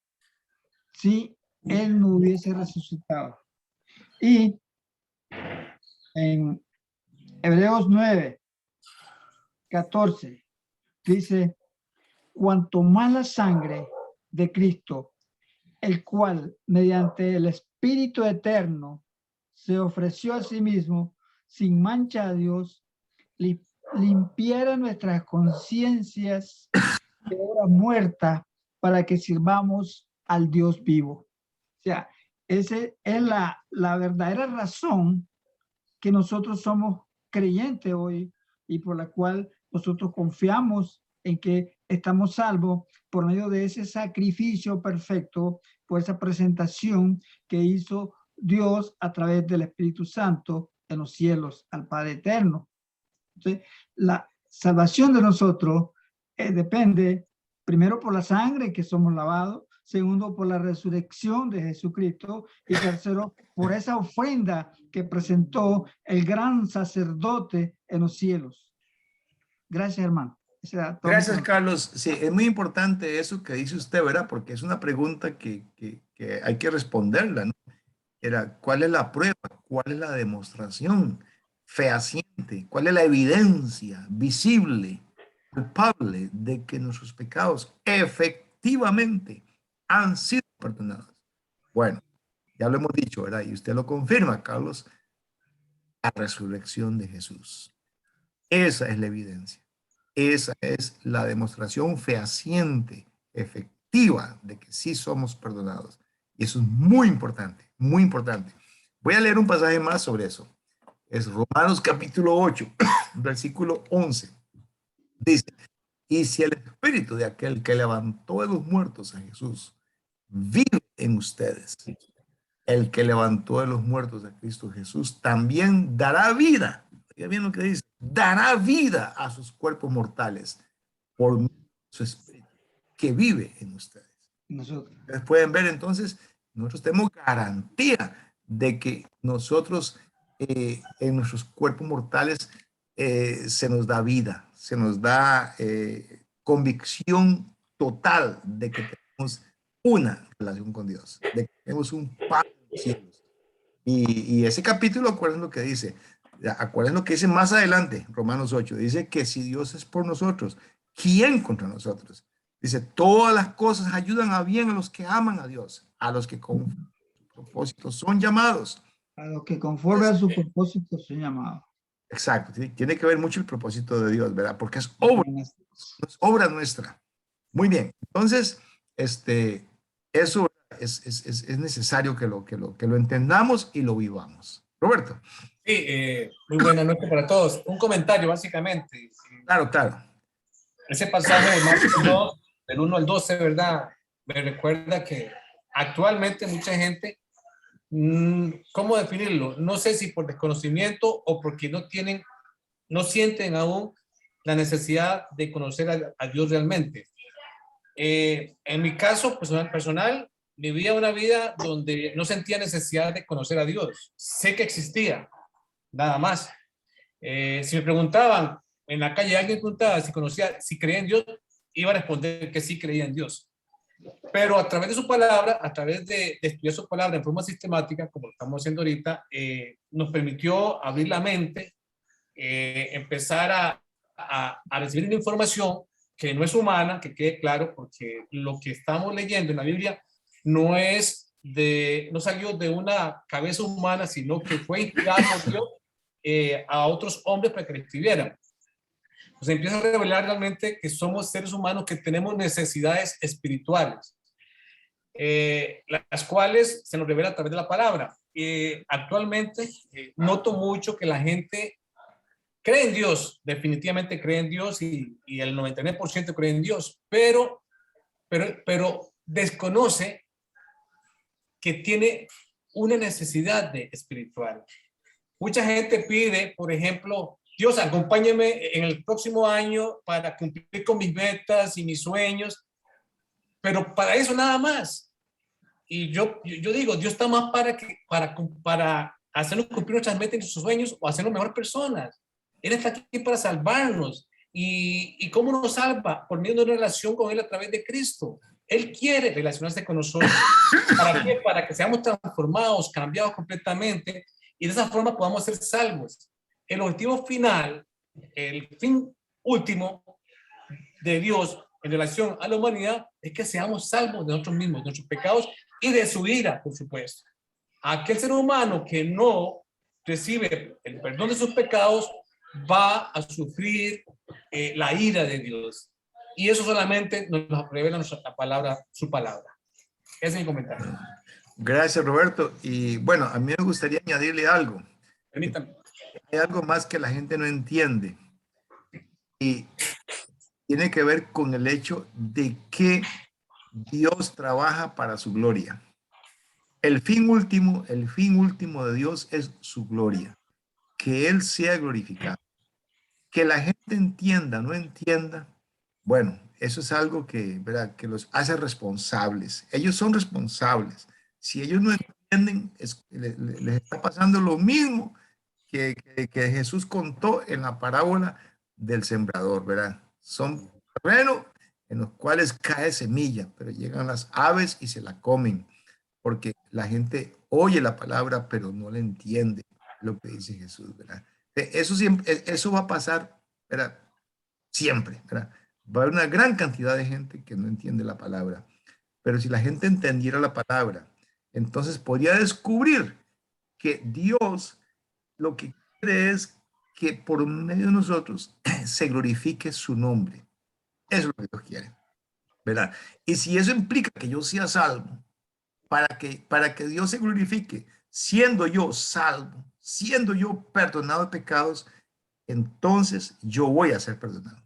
si Él no hubiese resucitado. Y en Hebreos 9:14 dice, cuanto más la sangre de Cristo, el cual mediante el Espíritu Eterno se ofreció a sí mismo sin mancha a Dios, limpiara nuestras conciencias de obra muerta para que sirvamos al Dios vivo. O sea, esa es la verdadera razón que nosotros somos creyentes hoy y por la cual nosotros confiamos en que estamos salvos por medio de ese sacrificio perfecto, por esa presentación que hizo Dios a través del Espíritu Santo en los cielos al Padre Eterno. Entonces, la salvación de nosotros depende primero por la sangre que somos lavados, segundo por la resurrección de Jesucristo y tercero por esa ofrenda que presentó el gran sacerdote en los cielos. Gracias, hermano. Gracias, Carlos. Sí, es muy importante eso que dice usted, ¿verdad? Porque es una pregunta que hay que responderla, ¿no? Era, ¿cuál es la prueba? ¿Cuál es la demostración fehaciente? ¿Cuál es la evidencia visible, palpable de que nuestros pecados efectivamente han sido perdonados? Bueno, ya lo hemos dicho, ¿verdad? Y usted lo confirma, Carlos, la resurrección de Jesús. Esa es la evidencia. Esa es la demostración fehaciente, efectiva, de que sí somos perdonados. Y eso es muy importante, muy importante. Voy a leer un pasaje más sobre eso. Es Romanos capítulo 8, versículo 11. Dice, y si el espíritu de aquel que levantó de los muertos a Jesús vive en ustedes, el que levantó de los muertos a Cristo Jesús también dará vida. Oiga bien lo que dice, dará vida a sus cuerpos mortales por su espíritu que vive en ustedes. Ustedes pueden ver entonces, nosotros tenemos garantía de que nosotros en nuestros cuerpos mortales se nos da vida, se nos da convicción total de que tenemos una relación con Dios, de que tenemos un Padre en los cielos. Y ese capítulo, acuérdense lo que dice, acuérdense lo que dice más adelante, Romanos 8, dice que si Dios es por nosotros, ¿quién contra nosotros? Dice, todas las cosas ayudan a bien a los que aman a Dios, a los que con propósitos son llamados. A los que conforme a su propósito son llamados. Exacto, tiene que ver mucho el propósito de Dios, ¿verdad? Porque es obra nuestra. Muy bien, entonces, eso es necesario que lo entendamos y lo vivamos. Roberto. Sí, muy buena noche para todos. Un comentario, básicamente. Claro, claro. Ese pasaje de Marcos 2, del 1 al 12, ¿verdad? Me recuerda que actualmente mucha gente, ¿cómo definirlo? No sé si por desconocimiento o porque no sienten aún la necesidad de conocer a Dios realmente. En mi caso personal, vivía una vida donde no sentía necesidad de conocer a Dios. Sé que existía, nada más. Si me preguntaban en la calle, alguien preguntaba si creía en Dios, iba a responder que sí creía en Dios. Pero a través de su palabra, a través de estudiar su palabra en forma sistemática, como lo estamos haciendo ahorita, nos permitió abrir la mente, empezar a recibir una información que no es humana, que quede claro, porque lo que estamos leyendo en la Biblia no salió de una cabeza humana, sino que fue inspirado por Dios a otros hombres para que le escribieran. Pues empieza a revelar realmente que somos seres humanos que tenemos necesidades espirituales, las cuales se nos revela a través de la palabra. Actualmente noto mucho que la gente cree en Dios, definitivamente cree en Dios y el 99% cree en Dios, pero desconoce que tiene una necesidad de espiritual. Mucha gente pide, por ejemplo, Dios, acompáñame en el próximo año para cumplir con mis metas y mis sueños, pero para eso nada más. y yo digo, Dios está más para hacernos cumplir nuestras metas y nuestros sueños o hacernos mejor personas. Él está aquí para salvarnos. ¿Y cómo nos salva? Por medio de una relación con Él a través de Cristo. Él quiere relacionarse con nosotros. ¿Para qué? Para que seamos transformados, cambiados completamente y de esa forma podamos ser salvos. El objetivo final, el fin último de Dios en relación a la humanidad es que seamos salvos de nosotros mismos, de nuestros pecados y de su ira, por supuesto. Aquel ser humano que no recibe el perdón de sus pecados va a sufrir la ira de Dios. Y eso solamente nos revela la palabra, su palabra. Ese es mi comentario. Gracias, Roberto. Y bueno, a mí me gustaría añadirle algo. Permítame. Hay algo más que la gente no entiende. Y tiene que ver con el hecho de que Dios trabaja para su gloria. El fin último de Dios es su gloria. Que Él sea glorificado. Que la gente entienda, no entienda, bueno, eso es algo que, ¿verdad?, que los hace responsables. Ellos son responsables. Si ellos no entienden, les está pasando lo mismo que Jesús contó en la parábola del sembrador, ¿verdad? Son terrenos en los cuales cae semilla, pero llegan las aves y se la comen, porque la gente oye la palabra, pero no le entiende lo que dice Jesús, ¿verdad? Eso, siempre, eso va a pasar, ¿verdad? Siempre, ¿verdad? Va a haber una gran cantidad de gente que no entiende la palabra, pero si la gente entendiera la palabra, entonces podría descubrir que Dios lo que quiere es que por medio de nosotros se glorifique su nombre. Eso es lo que Dios quiere, ¿verdad? Y si eso implica que yo sea salvo, para que Dios se glorifique, siendo yo salvo, siendo yo perdonado de pecados, entonces yo voy a ser perdonado.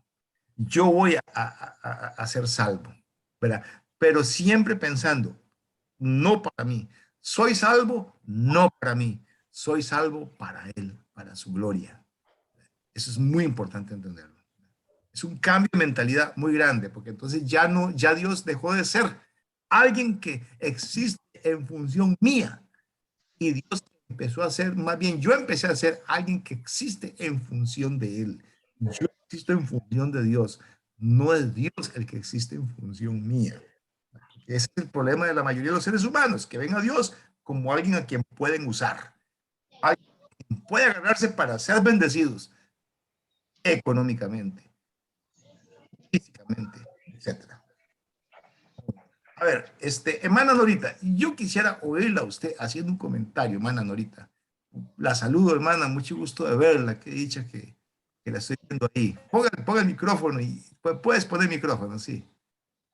Yo voy a ser salvo, ¿verdad? Pero siempre pensando, no para mí. Soy salvo, no para mí. Soy salvo para Él, para su gloria. Eso es muy importante entenderlo. Es un cambio de mentalidad muy grande, porque entonces ya Dios dejó de ser alguien que existe en función mía, y Dios empezó a ser, más bien yo empecé a ser alguien que existe en función de Él. Yo existo en función de Dios, no es Dios el que existe en función mía. Ese es el problema de la mayoría de los seres humanos, que ven a Dios como alguien a quien pueden usar, alguien que puede agarrarse para ser bendecidos económicamente, físicamente, etcétera. A ver, hermana Norita, yo quisiera oírla a usted haciendo un comentario, hermana Norita. La saludo, hermana, mucho gusto de verla, qué dicha que la estoy viendo ahí. Ponga el micrófono y puedes poner el micrófono, sí,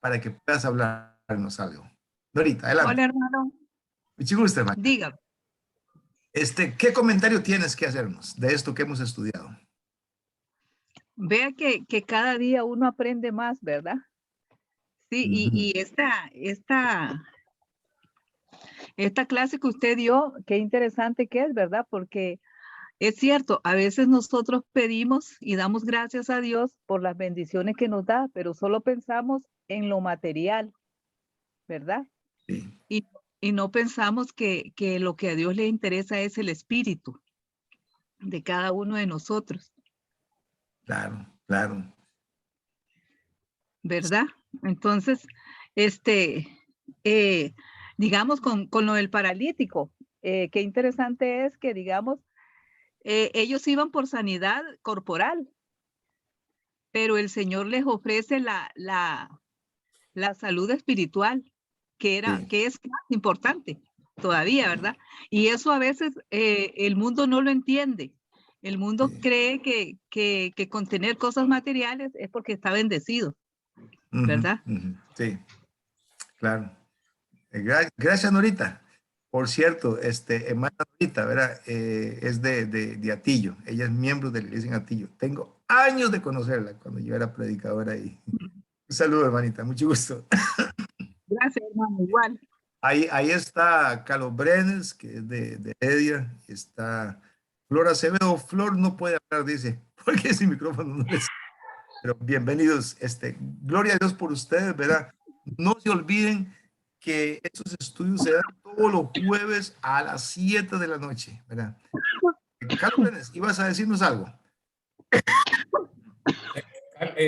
para que puedas hablarnos algo. Norita, adelante. Hola, hermano. Mucho gusto, hermana. Diga. ¿Qué comentario tienes que hacernos de esto que hemos estudiado? Vea que cada día uno aprende más, ¿verdad? Sí, y esta clase que usted dio, qué interesante que es, ¿verdad? Porque es cierto, a veces nosotros pedimos y damos gracias a Dios por las bendiciones que nos da, pero solo pensamos en lo material, ¿verdad? Sí. Y no pensamos que lo que a Dios le interesa es el espíritu de cada uno de nosotros. Claro, claro. ¿Verdad? Entonces, digamos, con lo del paralítico, qué interesante es que, digamos, ellos iban por sanidad corporal, pero el Señor les ofrece la salud espiritual, que es más importante todavía, ¿verdad? Y eso a veces el mundo no lo entiende. El mundo cree que con tener cosas materiales es porque está bendecido, ¿verdad? Sí, claro. Gracias, Norita. Por cierto, hermana Norita, ¿verdad? Es de Atillo. Ella es miembro de la iglesia en Atillo. Tengo años de conocerla cuando yo era predicadora ahí. Un saludo, hermanita. Mucho gusto. Gracias, hermano. Igual. Ahí está Carlos Brenes, que es de Heredia. Está Flor Acevedo. Flor no puede hablar, dice, porque ese micrófono no les... Pero bienvenidos. Gloria a Dios por ustedes, ¿verdad? No se olviden que estos estudios se dan todos los jueves a las 7 de la noche, ¿verdad? Carlos Brenes, ¿ibas a decirnos algo?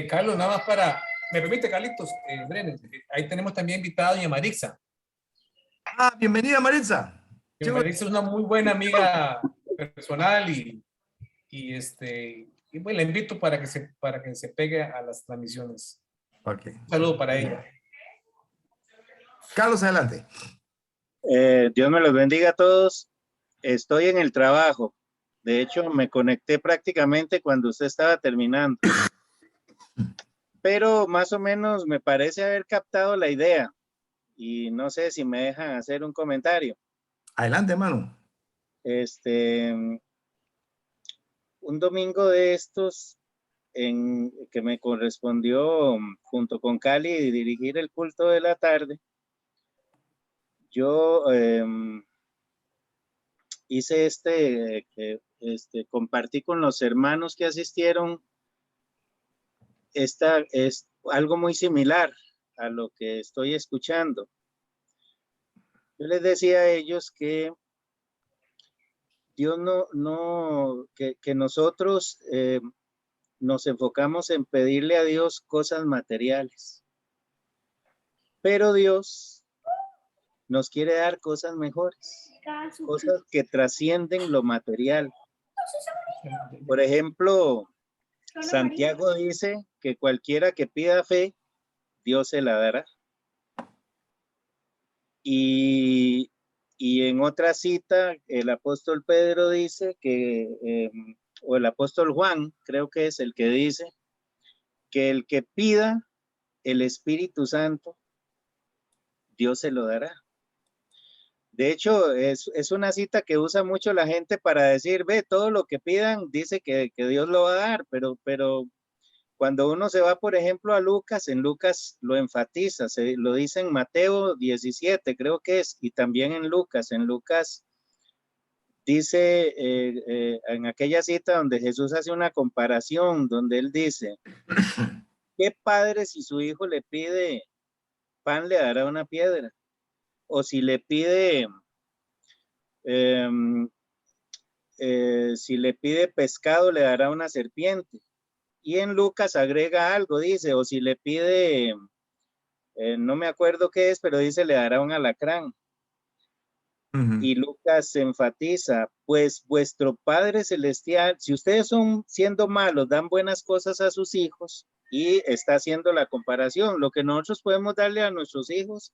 Carlos, nada más para, me permite, Carlitos, Brenes, ahí tenemos también invitado a doña Marixa. Ah, bienvenida, Maritza. Doña Marixa es una muy buena amiga personal y pues la invito para que se pegue a las transmisiones. Ok. Un saludo para ella. Carlos, adelante. Dios me los bendiga a todos. Estoy en el trabajo. De hecho, me conecté prácticamente cuando usted estaba terminando. Pero más o menos me parece haber captado la idea. Y no sé si me dejan hacer un comentario. Adelante, hermano. Un domingo de estos en que me correspondió junto con Cali dirigir el culto de la tarde, yo hice compartí con los hermanos que asistieron es algo muy similar a lo que estoy escuchando. Yo les decía a ellos que Dios que nosotros nos enfocamos en pedirle a Dios cosas materiales, pero Dios nos quiere dar cosas mejores, cosas que trascienden lo material. Por ejemplo, Santiago dice que cualquiera que pida fe, Dios se la dará. Y en otra cita, el apóstol Pedro dice o el apóstol Juan, creo que es el que dice, que el que pida el Espíritu Santo, Dios se lo dará. De hecho, es una cita que usa mucho la gente para decir, ve, todo lo que pidan, dice que Dios lo va a dar, pero cuando uno se va, por ejemplo, a Lucas, en Lucas lo enfatiza, lo dice en Mateo 17, creo que es, y también en Lucas dice, en aquella cita donde Jesús hace una comparación, donde él dice, ¿qué padre si su hijo le pide pan le dará una piedra? O si le pide pescado le dará una serpiente. Y en Lucas agrega algo, dice, o si le pide, no me acuerdo qué es, pero dice le dará un alacrán. Y Lucas enfatiza, pues vuestro Padre Celestial, si ustedes son siendo malos, dan buenas cosas a sus hijos, y está haciendo la comparación, lo que nosotros podemos darle a nuestros hijos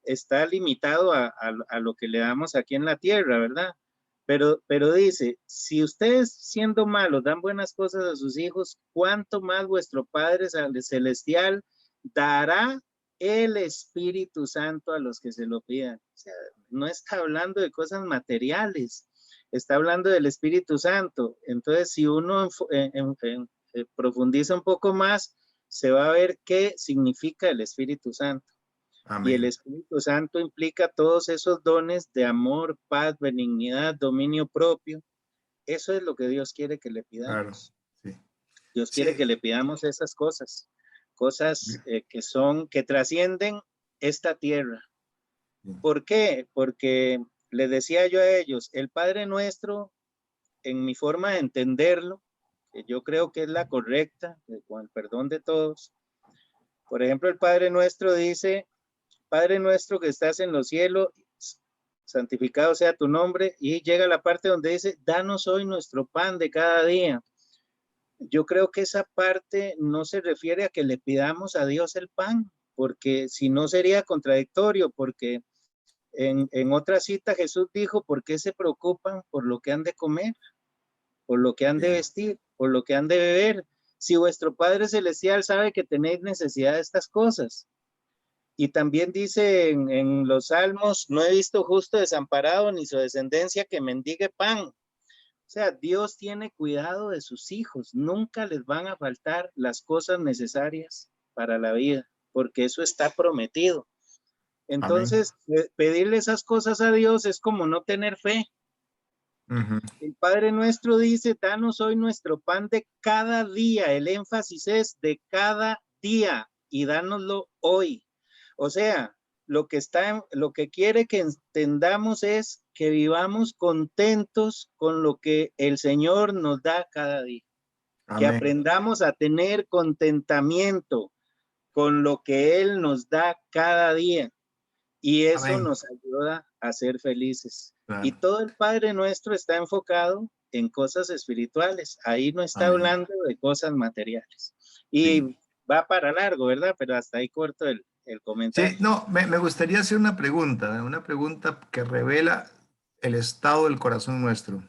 está limitado a lo que le damos aquí en la tierra, ¿verdad? Pero dice, si ustedes siendo malos dan buenas cosas a sus hijos, ¿cuánto más vuestro Padre Celestial dará el Espíritu Santo a los que se lo pidan? O sea, no está hablando de cosas materiales, está hablando del Espíritu Santo. Entonces, si uno profundiza un poco más, se va a ver qué significa el Espíritu Santo. Amén. Y el Espíritu Santo implica todos esos dones de amor, paz, benignidad, dominio propio. Eso es lo que Dios quiere que le pidamos. Claro, sí. Dios quiere que le pidamos esas cosas que trascienden esta tierra. ¿Por qué? Porque les decía yo a ellos, el Padre Nuestro, en mi forma de entenderlo, que yo creo que es la correcta, con el perdón de todos. Por ejemplo, el Padre Nuestro dice, Padre nuestro que estás en los cielos, santificado sea tu nombre, y llega la parte donde dice, danos hoy nuestro pan de cada día. Yo creo que esa parte no se refiere a que le pidamos a Dios el pan, porque si no sería contradictorio, porque en otra cita Jesús dijo, ¿por qué se preocupan por lo que han de comer, por lo que han de vestir, por lo que han de beber? Si vuestro Padre Celestial sabe que tenéis necesidad de estas cosas. Y también dice en los Salmos, no he visto justo desamparado ni su descendencia que mendigue pan. O sea, Dios tiene cuidado de sus hijos. Nunca les van a faltar las cosas necesarias para la vida, porque eso está prometido. Entonces, pedirle esas cosas a Dios es como no tener fe. El Padre Nuestro dice, danos hoy nuestro pan de cada día. El énfasis es de cada día y dánoslo hoy. O sea, lo que quiere que entendamos es que vivamos contentos con lo que el Señor nos da cada día. Que Amén. aprendamos a tener contentamiento con lo que Él nos da cada día. Y eso Amén. nos ayuda a ser felices. Claro. Y todo el Padre Nuestro está enfocado en cosas espirituales. Ahí no está Amén. hablando de cosas materiales. Y Sí. va para largo, ¿verdad? Pero hasta ahí corto el comentario. Sí, no, me gustaría hacer una pregunta que revela el estado del corazón nuestro.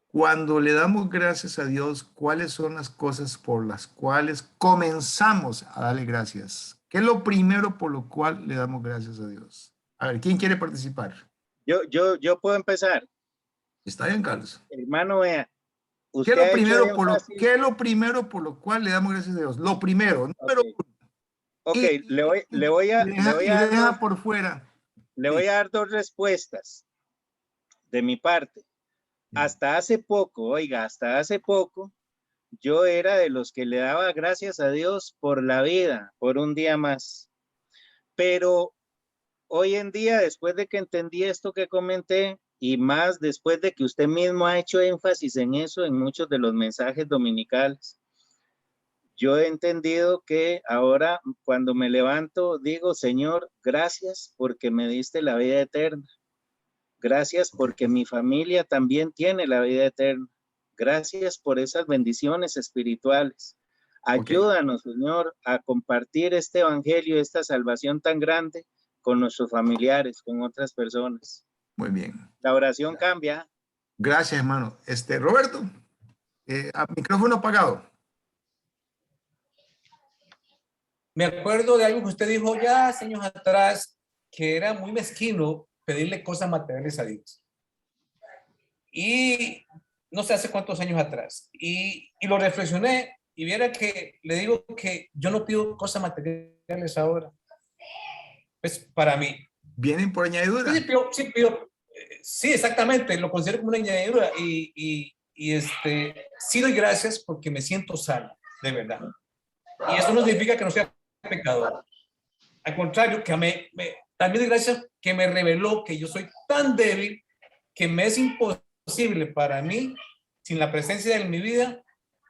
Cuando le damos gracias a Dios, ¿cuáles son las cosas por las cuales comenzamos a darle gracias? ¿Qué es lo primero por lo cual le damos gracias a Dios? A ver, ¿quién quiere participar? Yo puedo empezar. Está bien, Carlos. Hermano, vea, ¿Qué es usted lo ha hecho primero énfasis. qué es lo primero por lo cual le damos gracias a Dios? Lo primero, número Ok, uno. ok, Y, le voy a deja por fuera. le voy a dar dos respuestas de mi parte. Hasta hace poco, oiga, hasta hace poco, yo era de los que le daba gracias a Dios por la vida, por un día más. Pero hoy en día, después de que entendí esto que comenté, y más después de que usted mismo ha hecho énfasis en eso en muchos de los mensajes dominicales, yo he entendido que ahora cuando me levanto digo, Señor, gracias porque me diste la vida eterna. Gracias porque mi familia también tiene la vida eterna. Gracias por esas bendiciones espirituales. Ok, Ayúdanos, Señor, a compartir este evangelio, esta salvación tan grande con nuestros familiares, con otras personas. muy bien. La oración cambia. Gracias, hermano. Roberto, micrófono apagado. Me acuerdo de algo que usted dijo ya hace años atrás, que era muy mezquino pedirle cosas materiales a Dios. Y no sé hace cuántos años atrás. Y lo reflexioné y viera que le digo que yo no pido cosas materiales ahora. Pues para mí. Vienen por añadidura. Sí, exactamente, lo considero como una añadidura sí doy gracias porque me siento sano, de verdad. Y eso no significa que no sea pecador. Al contrario, que también doy gracias que me reveló que yo soy tan débil que me es imposible para mí, sin la presencia de él en mi vida,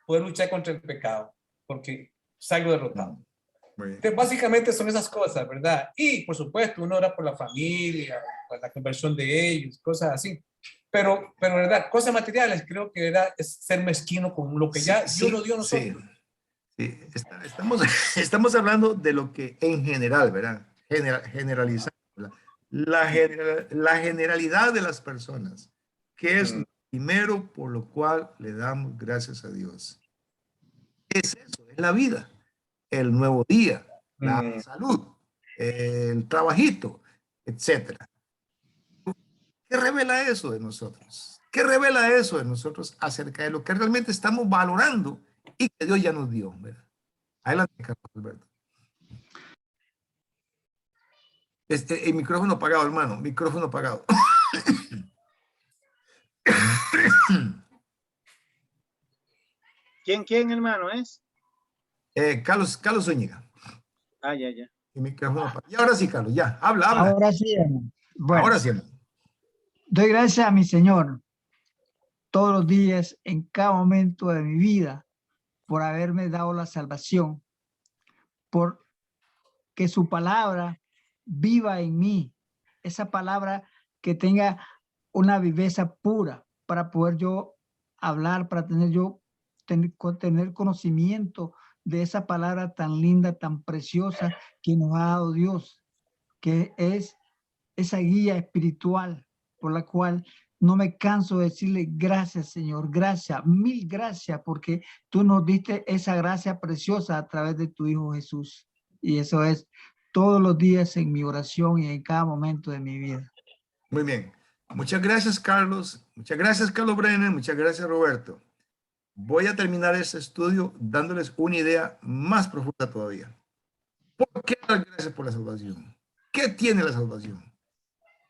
poder luchar contra el pecado, porque salgo derrotado. Entonces, básicamente son esas cosas, ¿verdad? Y, por supuesto, uno ora por la familia, por la conversión de ellos, cosas así. Pero ¿verdad? Cosas materiales, creo que ¿verdad? Es ser mezquino con lo que ya Dios nos dio a nosotros. Sí. Estamos hablando de lo que en general, ¿verdad? Generalizando. La generalidad de las personas, que es lo primero por lo cual le damos gracias a Dios. Es eso, es la vida, el nuevo día, la salud, el trabajito, etcétera. ¿Qué revela eso de nosotros? ¿Qué revela eso de nosotros acerca de lo que realmente estamos valorando y que Dios ya nos dio? ¿Verdad? Adelante, Carlos Alberto. El micrófono apagado, hermano. Micrófono apagado. ¿Quién, hermano, es? Carlos Zúñiga. Ya. El micrófono apagado. Y ahora sí, Carlos, ya. Habla. Ahora sí, hermano. Bueno, ahora sí, hermano. doy gracias a mi Señor todos los días, en cada momento de mi vida, por haberme dado la salvación, por que su palabra viva en mí, esa palabra que tenga una viveza pura para poder yo hablar, para tener tener conocimiento de esa palabra tan linda, tan preciosa que nos ha dado Dios, que es esa guía espiritual por la cual no me canso de decirle gracias, Señor, gracias, mil gracias, porque tú nos diste esa gracia preciosa a través de tu Hijo Jesús. Y eso es todos los días en mi oración y en cada momento de mi vida. Muy bien. Muchas gracias, Carlos. Muchas gracias, Carlos Brenner. Muchas gracias, Roberto. Voy a terminar este estudio dándoles una idea más profunda todavía. ¿Por qué dar gracias por la salvación? ¿Qué tiene la salvación?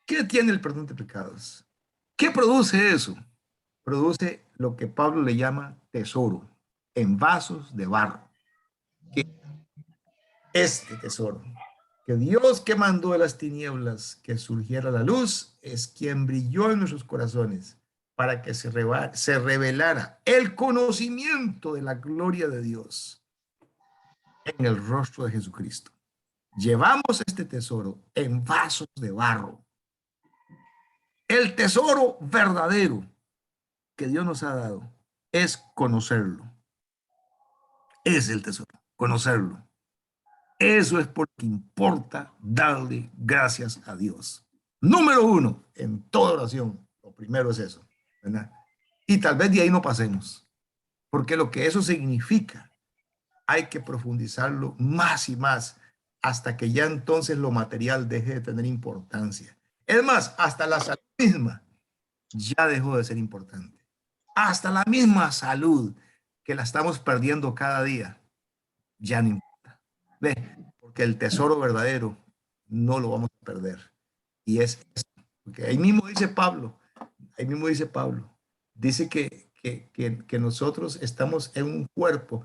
¿Qué tiene el perdón de pecados? ¿Qué produce eso? Produce lo que Pablo le llama tesoro en vasos de barro. ¿Qué? Este tesoro que Dios que mandó de las tinieblas que surgiera la luz es quien brilló en nuestros corazones para que se revelara el conocimiento de la gloria de Dios en el rostro de Jesucristo. Llevamos este tesoro en vasos de barro. El tesoro verdadero que Dios nos ha dado es conocerlo. Es el tesoro, conocerlo. Eso es porque importa darle gracias a Dios. Número uno, en toda oración, lo primero es eso, ¿verdad? Y tal vez de ahí no pasemos, porque lo que eso significa hay que profundizarlo más y más hasta que ya entonces lo material deje de tener importancia. Es más, hasta la salud misma ya dejó de ser importante. Hasta la misma salud que la estamos perdiendo cada día ya no importa. ¿Ve? Porque el tesoro verdadero no lo vamos a perder. Y es eso. Porque ahí mismo dice Pablo, dice que nosotros estamos en un cuerpo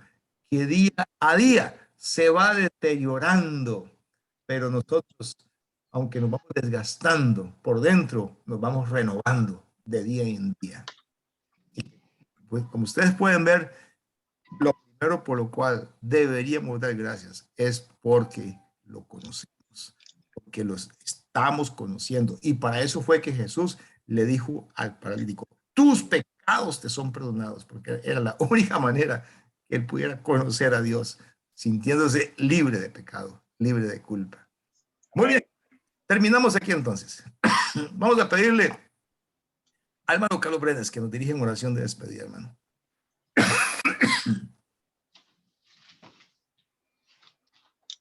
que día a día se va deteriorando, pero nosotros, aunque nos vamos desgastando por dentro, nos vamos renovando de día en día. Y pues, como ustedes pueden ver, lo primero por lo cual deberíamos dar gracias es porque lo conocemos, porque los estamos conociendo. Y para eso fue que Jesús le dijo al paralítico, tus pecados te son perdonados, porque era la única manera que él pudiera conocer a Dios, sintiéndose libre de pecado, libre de culpa. Muy bien, terminamos aquí entonces. Vamos a pedirle al hermano Carlos Brenes que nos dirige en oración de despedida, hermano.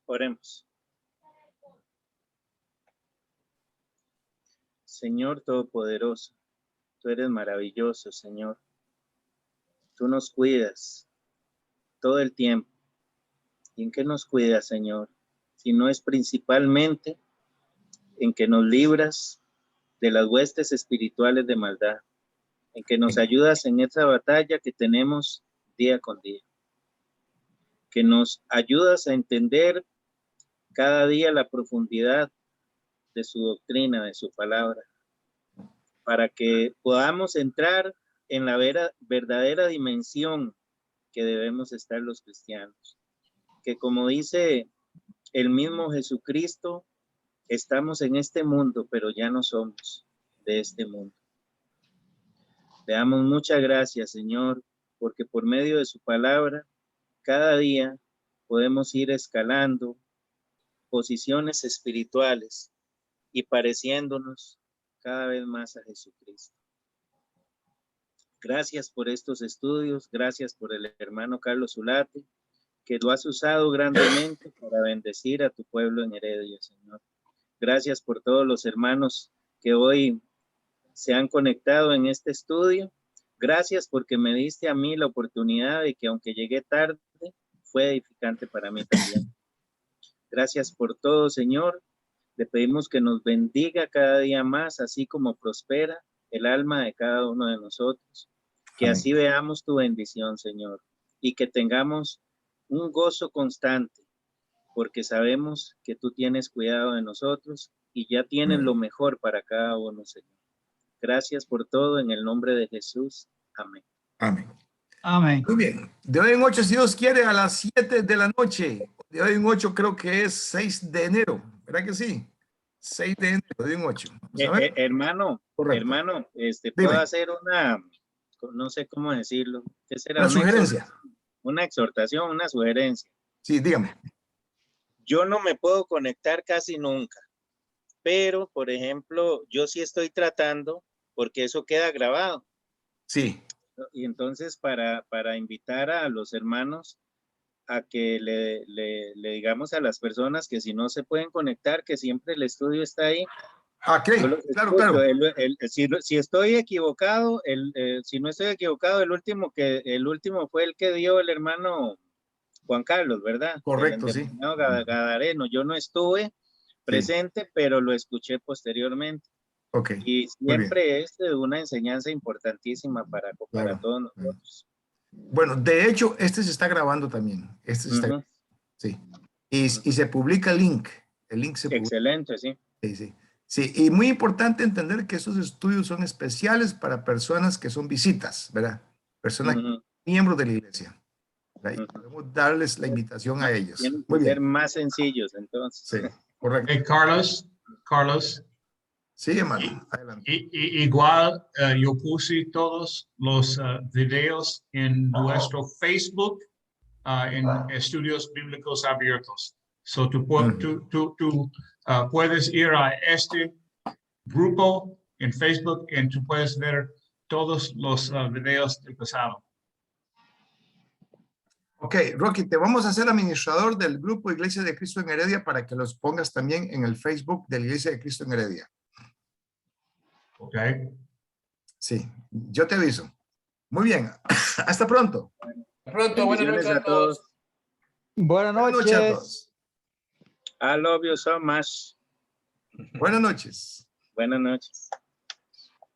Oremos. Señor Todopoderoso, tú eres maravilloso, Señor. Tú nos cuidas todo el tiempo. ¿Y en qué nos cuidas, Señor? Si no es principalmente en que nos libras de las huestes espirituales de maldad, en que nos ayudas en esa batalla que tenemos día con día, que nos ayudas a entender cada día la profundidad de su doctrina, de su palabra, para que podamos entrar en la verdadera dimensión que debemos estar los cristianos. Que como dice el mismo Jesucristo, estamos en este mundo, pero ya no somos de este mundo. Le damos muchas gracias, Señor, porque por medio de su palabra, cada día podemos ir escalando posiciones espirituales y pareciéndonos cada vez más a Jesucristo. Gracias por estos estudios, gracias por el hermano Carlos Zulate, que lo has usado grandemente para bendecir a tu pueblo en Heredia, Señor. Gracias por todos los hermanos que hoy se han conectado en este estudio. Gracias porque me diste a mí la oportunidad de que aunque llegué tarde, fue edificante para mí también. Gracias por todo, Señor. Le pedimos que nos bendiga cada día más, así como prospera el alma de cada uno de nosotros. Que así veamos tu bendición, Señor, y que tengamos un gozo constante, porque sabemos que tú tienes cuidado de nosotros y ya tienes lo mejor para cada uno, Señor. Gracias por todo en el nombre de Jesús. Amén. Amén. Amén. Muy bien. De hoy en 8, si Dios quiere, a las 7 de la noche. De hoy en 8 creo que es 6 de enero. ¿Verdad que sí? 6 de enero, de hoy en 8. Hermano, Correcto. hermano, Dime. puedo hacer una, no sé cómo decirlo. ¿Qué será? Una sugerencia. Una exhortación, una sugerencia. Sí, dígame. Yo no me puedo conectar casi nunca, pero, por ejemplo, yo sí estoy tratando, porque eso queda grabado. Sí. Y entonces, para invitar a los hermanos a que le digamos a las personas que si no se pueden conectar, que siempre el estudio está ahí. Okay, claro. Si estoy equivocado, si no estoy equivocado, el último fue el que dio el hermano Juan Carlos, ¿verdad? Correcto, sí. Gadareno. Yo no estuve presente, sí, pero lo escuché posteriormente. Okay. Y siempre es una enseñanza importantísima para todos nosotros. Bueno, de hecho, este se está grabando también. Sí. Y se publica el link El link se publica. Excelente, sí. Sí, sí. Sí, y muy importante entender que esos estudios son especiales para personas que son visitas, ¿verdad? Personas Ujú. miembros de la iglesia. ¿Verdad? Y Ujú. podemos darles la invitación a ellos. Tienen que Muy ser bien. más sencillos, entonces. Sí, correcto. Hey, Carlos, Sí, hermano. Adelante. igual yo puse todos los videos en nuestro Facebook en Estudios Bíblicos Abiertos. So tú puedes ir a este grupo en Facebook y tú puedes ver todos los videos del pasado. Ok, Rocky, te vamos a hacer administrador del grupo Iglesia de Cristo en Heredia para que los pongas también en el Facebook de la Iglesia de Cristo en Heredia. ¿Ok? Sí, yo te aviso. Muy bien, hasta pronto. Pronto, buenas Bendiciones noches a todos. Buenas Buenas noches a noches. todos. I love you so much. Buenas noches. Buenas noches.